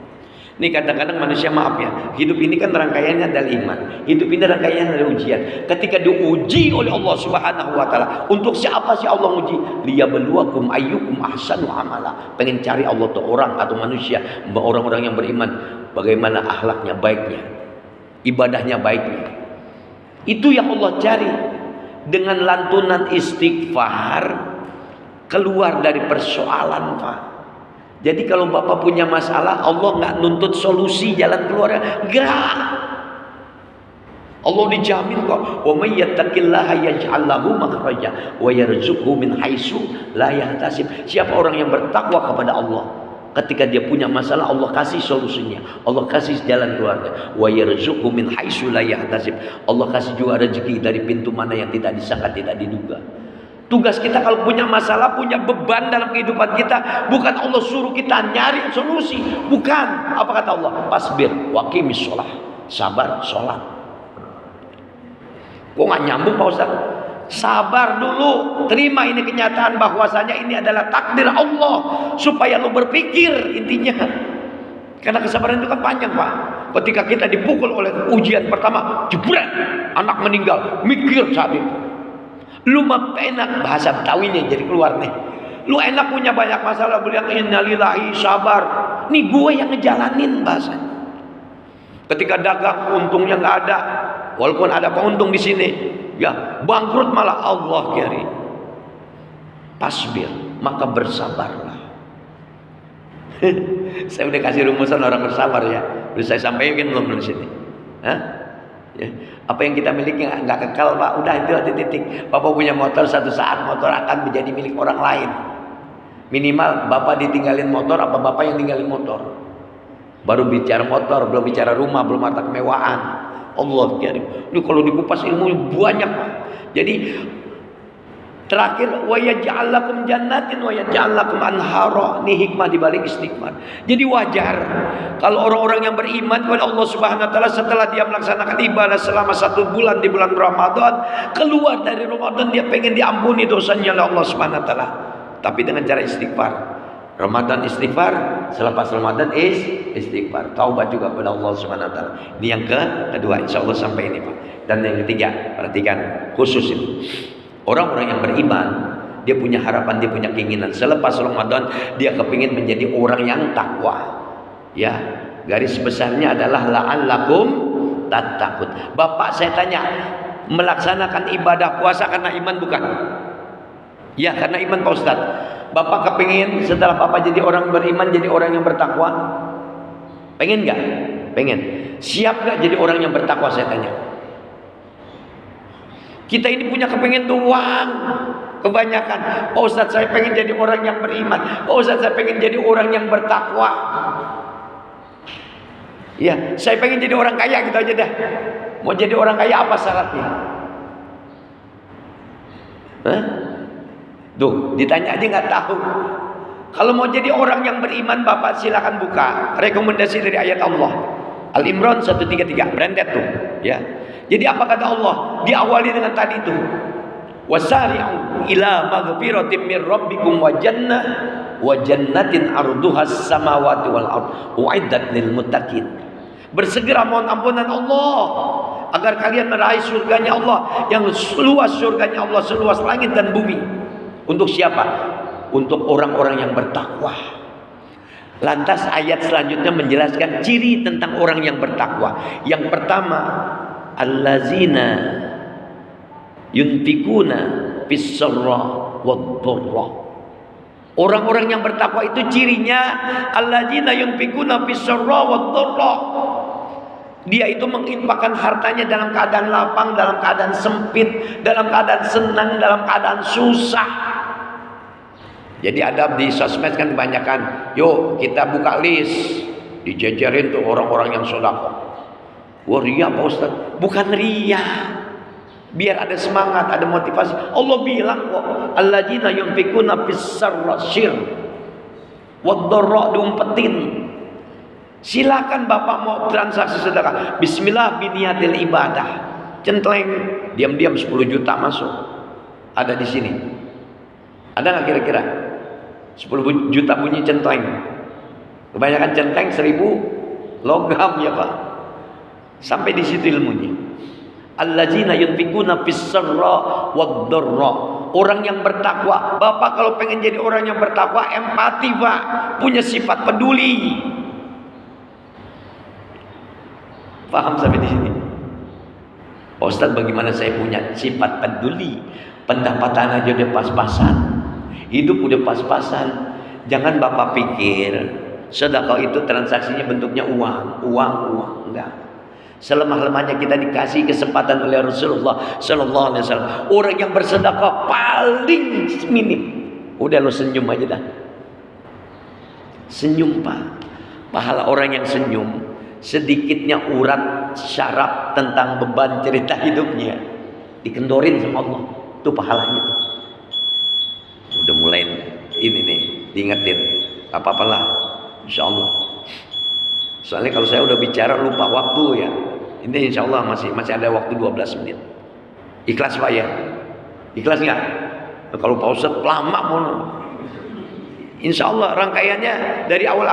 Ini kadang-kadang manusia, maaf ya, hidup ini kan rangkaiannya adalah iman. Hidup ini rangkaiannya adalah ujian. Ketika diuji oleh Allah Subhanahu wa taala, untuk siapa sih Allah uji? Liyabluwakum ayyukum ahsanu amala. Pengen cari Allah tuh orang atau manusia, orang-orang yang beriman, bagaimana akhlaknya, baiknya, ibadahnya baiknya. Itu yang Allah cari. Dengan lantunan istighfar keluar dari persoalan, Pak. Jadi kalau Bapak punya masalah, Allah nggak nuntut solusi jalan keluarnya, enggak. Allah dijamin kok. Wa may yattaqillaha yaj'al lahu makhraja wa yarzuqhu min haitsu la yahtasib. Siapa orang yang bertakwa kepada Allah, ketika dia punya masalah, Allah kasih solusinya, Allah kasih jalan keluarnya. Wa yarzuqhu min haitsu la yahtasib. Allah kasih juga rezeki dari pintu mana yang tidak disangka, tidak diduga. Tugas kita kalau punya masalah, punya beban dalam kehidupan kita, bukan Allah suruh kita nyari solusi, bukan. Apa kata Allah? Fasbir wa qimis shalah. Sabar, sholat. Kok nggak nyambung, Pak Ustaz? Sabar dulu, terima ini kenyataan bahwasanya ini adalah takdir Allah, supaya lu berpikir intinya. Karena kesabaran itu kan panjang, Pak. Ketika kita dipukul oleh ujian pertama, jebret, anak meninggal, mikir saat itu. Lu mah enak, bahasa Betawinya jadi keluar nih. Lu enak punya banyak masalah, bilang innalillahi, sabar. Nih gue yang ngejalanin bahasa. Ketika dagang untungnya nggak ada, walaupun ada penguntung di sini, ya bangkrut malah, Allah kirim. Pasbir, maka bersabarlah. Saya udah kasih rumusan orang bersabar ya. Udah saya sampaikan belum di sini? Hah? Ya. Apa yang kita miliki nggak kekal, Pak. Udah itu hati titik. Bapak punya motor, satu saat motor akan menjadi milik orang lain. Minimal Bapak ditinggalin motor, apa Bapak yang tinggalin motor? Baru bicara motor, belum bicara rumah, belum harta kemewahan. Allah kirim. Ini kalau dikupas ilmu banyak, Pak. Jadi terakhir, wa yaj'al lakum jannatin wa yaj'al lakum anhara. Ini hikmah di balik istighfar. Jadi wajar kalau orang-orang yang beriman kepada Allah Subhanahu wa taala setelah dia melaksanakan ibadah selama 1 bulan di bulan Ramadan, keluar dari Ramadan dia pengen diampuni dosanya oleh Allah Subhanahu wa taala. Tapi dengan cara istighfar. Ramadan istighfar, selepas Ramadan istighfar, taubat juga kepada Allah Subhanahu wa taala. Ini yang kedua, insyaallah sampai ini, Pak. Dan yang ketiga, perhatikan khusus ini. Orang-orang yang beriman, dia punya harapan, dia punya keinginan. Selepas Ramadan, dia kepingin menjadi orang yang takwa. Ya, garis besarnya adalah la'allakum tattaqun. Bapak saya tanya, melaksanakan ibadah puasa karena iman bukan? Ya, karena iman, Pak Ustaz. Bapak kepingin setelah Bapak jadi orang beriman, jadi orang yang bertakwa? Pengen nggak? Pengen. Siap nggak jadi orang yang bertakwa, saya tanya? Kita ini punya kepingin doang. Kebanyakan. Pak Ustaz, saya pengen jadi orang yang beriman. Pak Ustaz, saya pengen jadi orang yang bertakwa. Ya, saya pengen jadi orang kaya, gitu aja dah. Mau jadi orang kaya apa syaratnya? Hah? Tuh, ditanya aja nggak tahu. Kalau mau jadi orang yang beriman, Bapak silakan buka rekomendasi dari ayat Allah. Al-Imran 133, brandet tuh, ya. Jadi apa kata Allah? Diawali dengan tadi itu. Wasari'u ila maghfiratin mir rabbikum wa jannatin arduhas samawati wal ard uiddat lil muttaqin. Bersegera mohon ampunan Allah agar kalian meraih surganya Allah yang seluas surganya Allah, seluas langit dan bumi. Untuk siapa? Untuk orang-orang yang bertakwa. Lantas ayat selanjutnya menjelaskan ciri tentang orang yang bertakwa. Yang pertama, allazina yunfikuna fis-sarra wad-dharra. Orang-orang yang bertakwa itu cirinya allazina yunfikuna fis-sarra wad-dharra. Dia itu menginfakkan hartanya dalam keadaan lapang, dalam keadaan sempit, dalam keadaan senang, dalam keadaan susah. Jadi ada di sosmed kan kebanyakan, yuk kita buka list, dijejerin tuh orang-orang yang sedekah. Wah, ria Pak Ustaz. Bukan ria, biar ada semangat, ada motivasi. Allah bilang kok, alladzina yunfikuna fis-sarrasir wad-dharra, diumpetin. Silakan Bapak mau transaksi sedekah, bismillah biniyatil ibadah, centleng, diam-diam 10 juta masuk. Ada di sini. Ada nggak kira-kira? 10 juta bunyi centleng. Kebanyakan centleng 1000 logam ya Pak. Sampai di situ ilmunya. Allazina yunfikuna fis-sarra wad-dharra. Orang yang bertakwa. Bapak kalau pengen jadi orang yang bertakwa, empati Pak, punya sifat peduli. Paham sampai di sini? Pak Ustaz, bagaimana saya punya sifat peduli? Pendapatan aja udah pas-pasan, hidup udah pas-pasan. Jangan Bapak pikir sedekah itu transaksinya bentuknya uang, enggak. Selemah-lemahnya kita dikasih kesempatan oleh Rasulullah Sallallahu Alaihi Wasallam. Orang yang bersedekah paling minim, udah lo senyum aja dah. Senyum Pak. Pahala orang yang senyum, sedikitnya urat syaraf tentang beban cerita hidupnya dikendorin sama Allah. Itu pahalanya tuh. Udah mulai ini nih, diingetin. Apa-apalah, insya Allah. Soalnya kalau saya udah bicara lupa waktu ya. Ini insya Allah masih ada waktu 12 menit. Ikhlas Pak ya? Ikhlas nggak? Kalau Pak Ustadz lama mau. Insya Allah rangkaiannya dari awal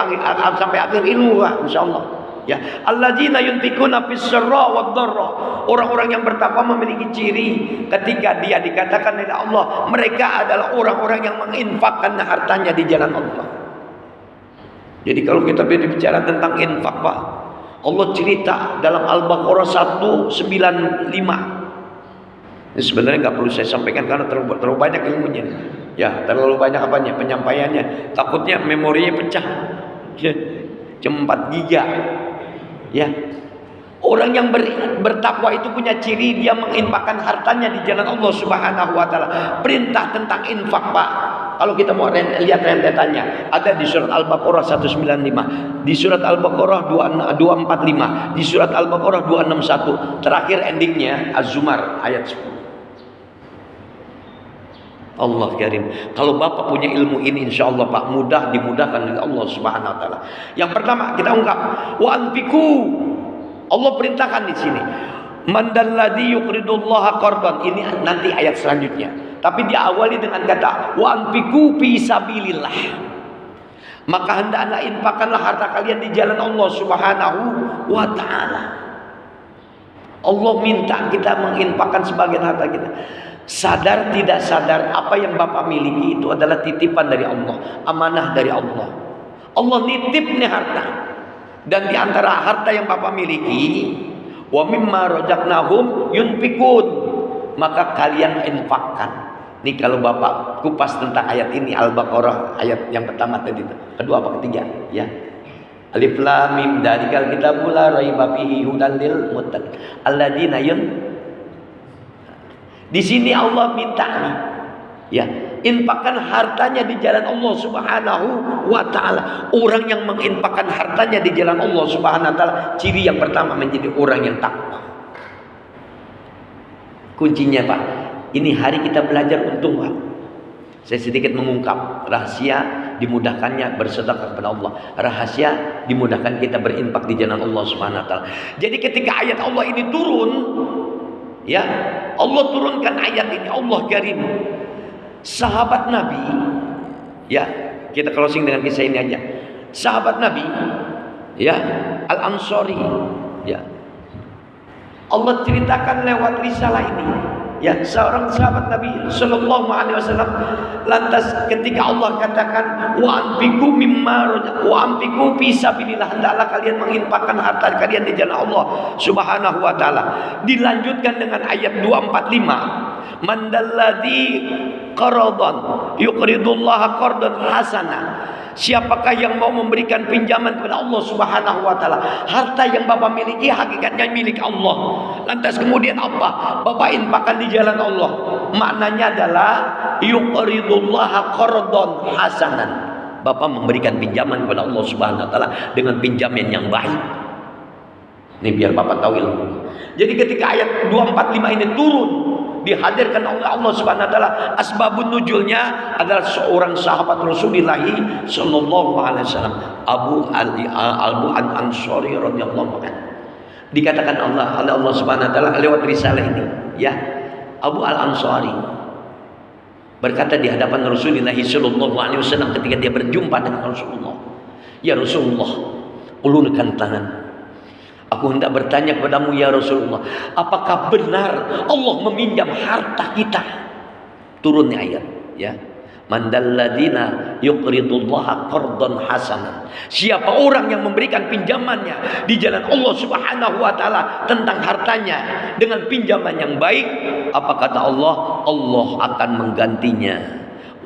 sampai akhir ilmu Pak. Insya Allah. Ya, alladzina yunfikuna fis-sarra wad-dharra. Orang-orang yang bertakwa memiliki ciri ketika dia dikatakan oleh Allah, mereka adalah orang-orang yang menginfakkan hartanya di jalan Allah. Jadi kalau kita bicara tentang infak Pak, Allah cerita dalam Al-Baqarah 195. Ini sebenarnya nggak perlu saya sampaikan karena terlalu banyak ilmunya. Ya, terlalu banyak apanya penyampaiannya. Takutnya memorinya pecah. Cuma 4 giga. Ya, orang yang bertakwa itu punya ciri dia menginfakkan hartanya di jalan Allah Subhanahu wa taala. Perintah tentang infak Pak, Kalau kita mau lihat rentetannya, ada di surat Al-Baqarah 195, di surat Al-Baqarah 245, di surat Al-Baqarah 261, terakhir endingnya Az-Zumar ayat 10. Allah Karim. Kalau Bapak punya ilmu ini, insya Allah Pak, dimudahkan oleh Allah Subhanahu Wa Taala. Yang pertama kita ungkap, wa anfiqu. Allah perintahkan di sini. Man dalladzi yuqridullaha qardan. Ini nanti ayat selanjutnya. Tapi diawali dengan kata wa anfiqu fi sabilillah. Maka hendaklah infakkanlah harta kalian di jalan Allah Subhanahu Wa Taala. Allah minta kita menginfakkan sebagian harta kita. Sadar tidak sadar, apa yang Bapak miliki itu adalah titipan dari Allah, amanah dari Allah. Allah nitip nih harta. Dan di antara harta yang Bapak miliki, wa mimma razaqnahum yunfikun, maka kalian infakkan. Nih kalau Bapak kupas tentang ayat ini, Al-Baqarah ayat yang pertama tadi, kedua apa ketiga, ya. Alif lam mim dzalikal kitabul la raiba fihi hudal lil muttaqin alladzina Di sini Allah minta nih, ya, infakkan hartanya di jalan Allah Subhanahu Wa Taala. Orang yang menginfakkan hartanya di jalan Allah Subhanahu Wa Taala, ciri yang pertama menjadi orang yang takwa. Kuncinya Pak, ini hari kita belajar untung Pak. Saya sedikit mengungkap rahasia dimudahkannya bersedekah kepada Allah. Rahasia dimudahkan kita berinfak di jalan Allah Subhanahu Wa Taala. Jadi ketika ayat Allah ini turun, ya, Allah turunkan ayat ini, Allah Karim. Sahabat Nabi, ya, kita closing dengan kisah ini aja. Sahabat Nabi, ya, Al-Ansari, ya, Allah ceritakan lewat risalah ini, ya, seorang sahabat Nabi Sallallahu Alaihi Wasallam. Lantas ketika Allah katakan wa anfiqu fi sabilillah, hendaklah kalian menginfakkan harta kalian di jalan Allah Subhanahu Wa Taala. Dilanjutkan dengan ayat 245, man dalladzi qaradan yuqridullaha qardan hasana. Siapakah yang mau memberikan pinjaman kepada Allah Subhanahu Wa Taala? Harta yang Bapak miliki hakikatnya milik Allah. Lantas kemudian apa? Bapak infakkan di jalan Allah. Maknanya adalah yuqridullaha qardan hasanan. Bapak memberikan pinjaman kepada Allah Subhanahu Wa Taala dengan pinjaman yang baik. Ini biar Bapak tahu ilmu. Jadi ketika ayat 245 ini turun, dihadirkan oleh Allah Subhanahu Wa Taala, asbabun nuzulnya adalah seorang sahabat Rasulullah Sallallahu Alaihi Wasallam, Abu Ansari radhiyallahu anhu. Dikatakan oleh Allah Subhanahu Wa Taala lewat risalah ini, ya, Abu Al-Ansari berkata di hadapan Rasulullah Sallallahu Alaihi Wasallam ketika dia berjumpa dengan Rasulullah, ya Rasulullah, ulurkan tangan. Aku hendak bertanya kepadamu ya Rasulullah, apakah benar Allah meminjam harta kita? Turunnya ayat, ya. Man dalladina yuqridullaha qardan hasanan. Siapa orang yang memberikan pinjamannya di jalan Allah Subhanahu Wa Taala tentang hartanya dengan pinjaman yang baik, apa kata Allah? Allah akan menggantinya.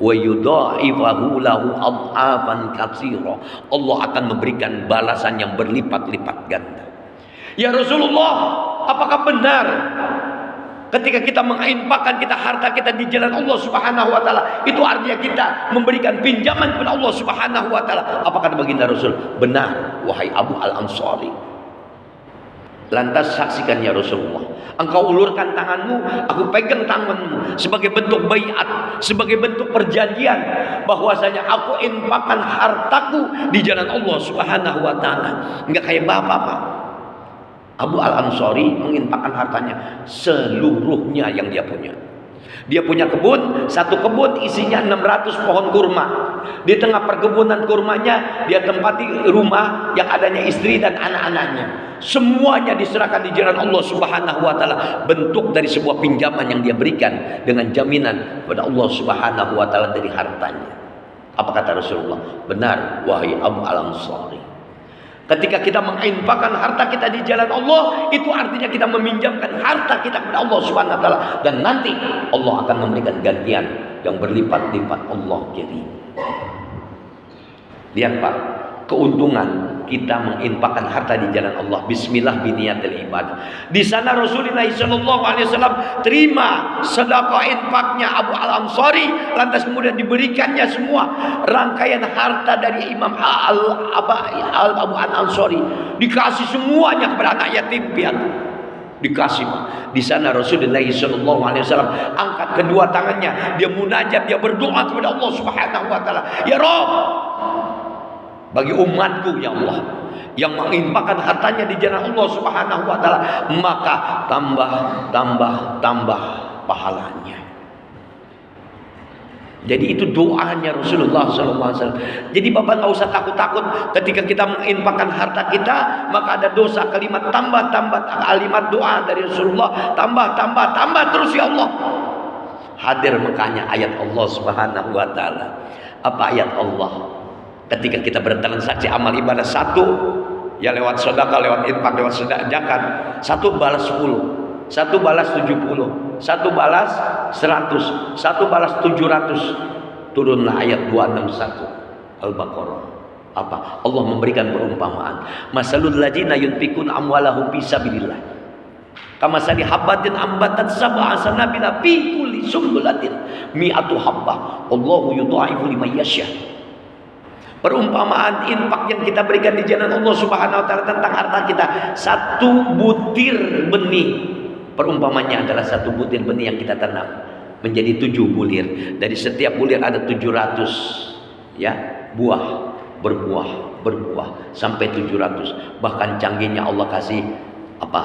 Wa yudha'ifahu lahu adhafan katsira. Allah akan memberikan balasan yang berlipat-lipat ganda. Ya Rasulullah, apakah benar ketika kita menginfakkan kita harta kita di jalan Allah Subhanahu Wa Taala, itu artinya kita memberikan pinjaman kepada Allah Subhanahu Wa Taala? Apa kata baginda Rasul? Benar, wahai Abu Al-Ansari. Lantas saksikan ya Rasulullah, engkau ulurkan tanganmu, aku pegang tanganmu sebagai bentuk baiat, sebagai bentuk perjanjian bahwasanya aku infakkan hartaku di jalan Allah Subhanahu Wa Taala. Enggak kayak bapak Pak. Abu Al-Ansari menginfakkan hartanya seluruhnya yang dia punya. Dia punya kebun, satu kebun isinya 600 pohon kurma. Di tengah perkebunan kurmanya dia tempati rumah yang adanya istri dan anak-anaknya. Semuanya diserahkan di jalan Allah Subhanahu Wa Taala, bentuk dari sebuah pinjaman yang dia berikan dengan jaminan kepada Allah Subhanahu Wa Taala dari hartanya. Apa kata Rasulullah? Benar, wahai Abu Al-Ansari. Ketika kita menginfakkan harta kita di jalan Allah, itu artinya kita meminjamkan harta kita kepada Allah Subhanahu Wa Taala, dan nanti Allah akan memberikan gantian yang berlipat-lipat. Allah kirim. Lihat Pak, keuntungan kita menginfakkan harta di jalan Allah. Bismillah biniyatil ibadah. Di sana Rasulullah SAW terima sedekah infaknya Abu Al-Ansari, lantas kemudian diberikannya semua rangkaian harta dari Imam Abu Al-Ansari, dikasih semuanya kepada anak yatim piatu. Dikasih di sana Rasulullah SAW angkat kedua tangannya, dia munajat, dia berdoa kepada Allah Subhanahu wa taala, ya Rabb, bagi umatku ya Allah yang menginfakkan hartanya di jalan Allah Subhanahu wa taala, maka tambah pahalanya. Jadi itu doanya Rasulullah SAW. Jadi Bapak nggak usah takut-takut ketika kita menginfakkan harta kita, maka ada dosa. Kalimat tambah kalimat doa dari Rasulullah, tambah terus ya Allah. Hadir makanya ayat Allah Subhanahu wa taala. Apa ayat Allah? Ketika kita bertransaksi amal ibadah, satu ya lewat sedekah, lewat infak, lewat zakat, satu balas 10, satu balas 70, satu balas 100, satu balas 700. Turunlah ayat 261 Al-Baqarah. Apa? Allah memberikan perumpamaan. Masalul ladzina yunfikun amwalahum fi sabilillah kamasali habbatin ambatat sab'a sanabila fi kulli sumbulatin mi'atu habbah wallahu yudha'ifu liman yasha. Perumpamaan infak yang kita berikan di jalan Allah Subhanahu wa taala tentang harta kita, satu butir benih, perumpamannya adalah satu butir benih yang kita tanam menjadi 7 bulir. Dari setiap bulir ada 700 ya buah, berbuah sampai 700. Bahkan canggihnya Allah kasih apa?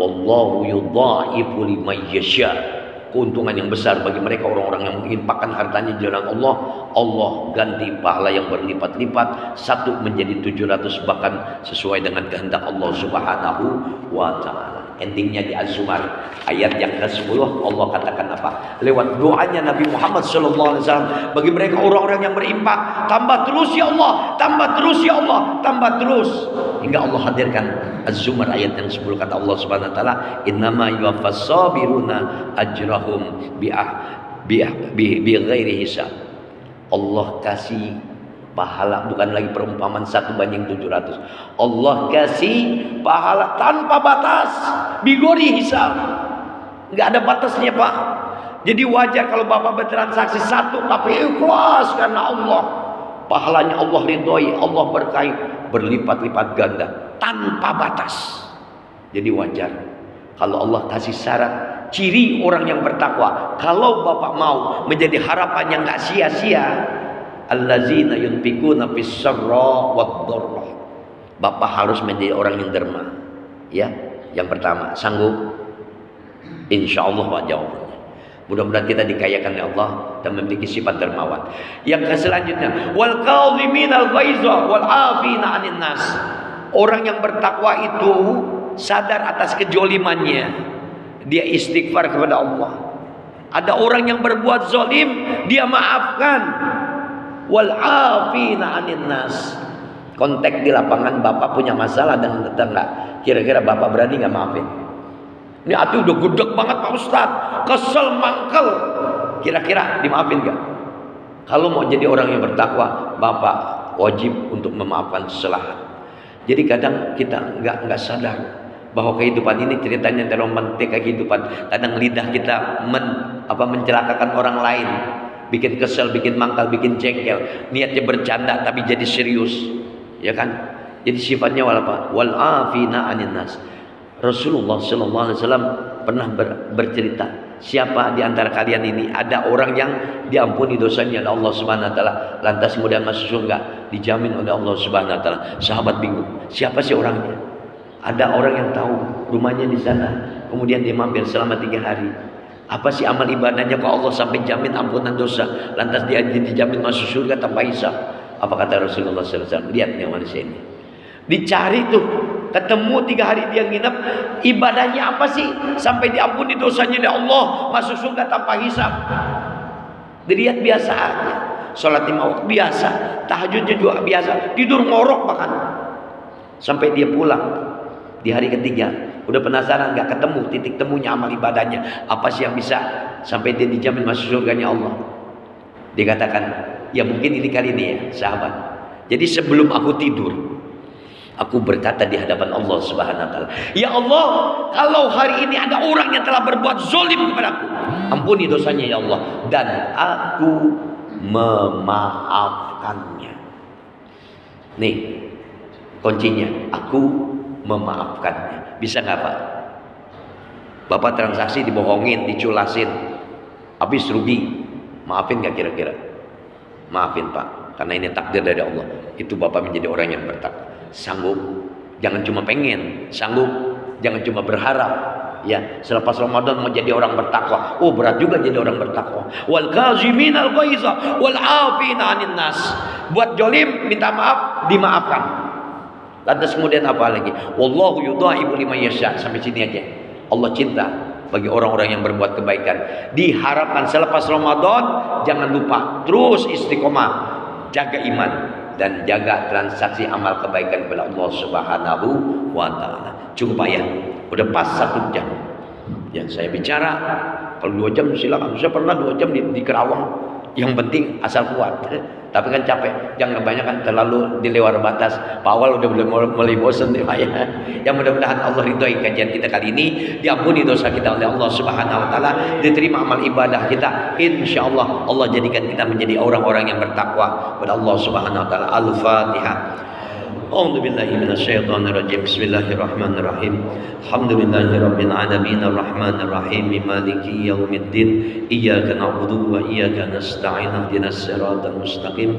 Wallahu yudha'ifu liman yasha. Keuntungan yang besar bagi mereka orang-orang yang menginfakkan hartanya di jalan Allah. Allah ganti pahala yang berlipat-lipat, satu menjadi 700, bahkan sesuai dengan kehendak Allah Subhanahu wa taala. Endingnya di Az-Zumar ayat yang ke-10 Allah katakan apa? Lewat doanya Nabi Muhammad SAW bagi mereka orang-orang yang berinfak, tambah terus ya Allah, tambah terus ya Allah, tambah terus, hingga Allah hadirkan Az-Zumar ayat yang 10. Kata Allah Subhanahu wa taala, innama yuwaffas sabiruna ajrahum bi ghairi hisab. Allah kasih pahala, bukan lagi perumpamaan 1:700. Allah kasih pahala tanpa batas, bigori hisab, nggak ada batasnya Pak. Jadi wajar kalau Bapak bertransaksi satu tapi ikhlas karena Allah, pahalanya Allah ridhoi, Allah berkahi, berlipat-lipat ganda tanpa batas. Jadi wajar kalau Allah kasih syarat, ciri orang yang bertakwa. Kalau Bapak mau menjadi harapan yang nggak sia-sia, allazina yunfikuna fis sarra wad dharra. Bapak harus menjadi orang yang derma. Ya, yang pertama, sanggup? Insyaallah Pak jawabannya. Mudah-mudahan kita dikayakan oleh Allah dan memiliki sifat dermawan. Yang selanjutnya, wal kadhiminal ghaiza wal afina 'anil nas. Orang yang bertakwa itu sadar atas kejolimannya, dia istighfar kepada Allah. Ada orang yang berbuat zalim, dia maafkan. Wal afina 'anil nas. Konteks di lapangan, Bapak punya masalah dengan tetangga, kira-kira Bapak berani nggak maafin? Ini hati udah gudeg banget Pak Ustadz, kesel mangkel, kira-kira dimaafin nggak? Kalau mau jadi orang yang bertakwa, Bapak wajib untuk memaafkan kesalahan. Jadi kadang kita nggak sadar bahwa kehidupan ini ceritanya dalam mantek kehidupan. Kadang lidah kita mencelakakan orang lain, bikin kesel, bikin mangkal, bikin jengkel. Niatnya bercanda tapi jadi serius, ya kan? Jadi sifatnya wal afina 'anil nas. Rasulullah sallallahu alaihi wasallam pernah bercerita, siapa di antara kalian ini ada orang yang diampuni dosanya oleh Allah Subhanahu wa taala, lantas kemudian masuk surga, dijamin oleh Allah Subhanahu wa taala. Sahabat bingung, siapa sih orangnya? Ada orang yang tahu rumahnya di sana, kemudian dia mampir selama 3 hari. Apa sih amal ibadahnya kok Allah sampai jamin ampunan dosa, lantas dia dijamin masuk surga tanpa hisab? Apa kata Rasulullah SAW? Lihat nih manusia ini, dicari tuh, ketemu 3 hari dia nginep, ibadahnya apa sih sampai diampuni dosanya oleh Allah, masuk surga tanpa hisab? Dilihat biasa aja, sholat 5 waktu biasa, tahajudnya juga biasa, tidur ngorok bahkan. Sampai dia pulang di hari ketiga, udah penasaran, nggak ketemu titik temunya amal ibadahnya apa sih yang bisa sampai dia dijamin masuk surganya Allah. Dikatakan, ya mungkin ini kali ini ya sahabat, Jadi sebelum aku tidur, aku berkata di hadapan Allah Subhanahu wa taala, "Ya Allah, kalau hari ini ada orang yang telah berbuat zalim kepadaku, ampuni dosanya ya Allah, dan aku memaafkannya." Nih kuncinya, aku memaafkannya. Bisa nggak Pak? Bapak transaksi dibohongin, diculasin, habis rugi, maafin nggak kira-kira? Maafin Pak, karena ini takdir dari Allah. Itu Bapak menjadi orang yang bertakwa. Sanggup? Jangan cuma pengen, sanggup. Jangan cuma berharap. Ya, selepas Ramadan mau jadi orang bertakwa. Oh, berat juga jadi orang bertakwa. Wal kaziminal ghaiza wal 'afina 'anil nas. Buat jolim minta maaf, dimaafkan. Lantas kemudian apa lagi? Wallahu yudha'ifu liman yasha. Sampai sini aja. Allah cinta bagi orang-orang yang berbuat kebaikan. Diharapkan selepas Ramadan jangan lupa terus istiqomah, jaga iman dan jaga transaksi amal kebaikan kepada Allah Subhanahu wa taala. Cukup Pak ya. Udah pas 1 jam. Ya, saya bicara kalau 2 jam silakan. Saya pernah 2 jam di Kerawang. Yang penting asal kuat. Tapi kan capek, jangan kebanyakan terlalu di luar batas. Pak Awal udah mulai bosan nih Pak ya. Yang mudah-mudahan Allah ridhoi kajian kita kali ini, diampuni dosa kita oleh Allah Subhanahu wa taala, diterima amal ibadah kita. Insyaallah Allah jadikan kita menjadi orang-orang yang bertakwa kepada Allah Subhanahu wa taala. Al-Fatihah. أعوذ بالله من الشيطان الرجيم بسم الله الرحمن الرحيم الحمد لله رب العالمين الرحمن الرحيم مالك يوم الدين إياك نعبد وإياك نستعين اهدنا الصراط المستقيم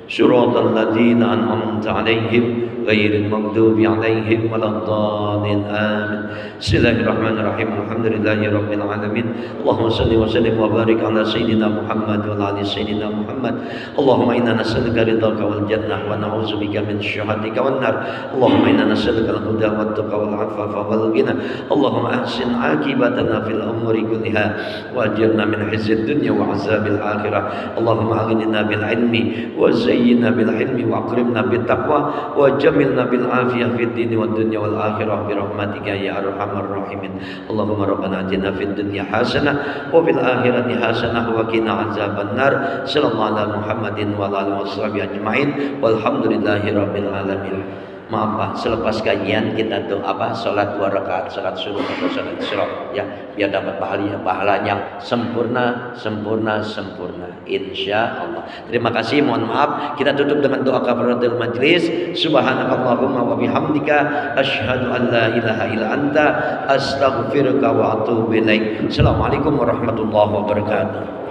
صراط الذين أنعمت عليهم غير المغضوب عليهم ولا الضالين آمين بسم الله الرحمن الرحيم الحمد لله رب العالمين اللهم صل وسلم وبارك على سيدنا محمد وعلى آل سيدنا محمد اللهم إنا نسألك رضاك والجنة ونعوذ بك من شهادتك والنار اللهم إنا نسألك الهدى والتقى والعفاف والغنى اللهم أحسن عاقبتنا في الأمور كلها وأجرنا من خزي الدنيا وعذاب الآخرة اللهم أغننا بالعلم وزينا بالحلم وأكرمنا بالتقوى وجملنا بالعافية في الدين والدنيا والآخرة برحمتك يا أرحم الراحمين اللهم ربنا آتنا في الدنيا حسنة وفي الآخرة حسنة وقنا عذاب النار صلى الله على محمد وعلى آله وصحبه أجمعين والحمد لله رب العالمين. Maaf Pak, selepas kajian kita tuh salat 2 rakaat, salat subuh atau salat isra ya, biar dapat pahala yang sempurna insya Allah. Terima kasih, mohon maaf. Kita tutup dengan doa kafaratul majlis. Subhanakallahumma wa bihamdika asyhadu an la ilaha illa anta astaghfiruka wa atubu ilaik. Assalamualaikum warahmatullahi wabarakatuh.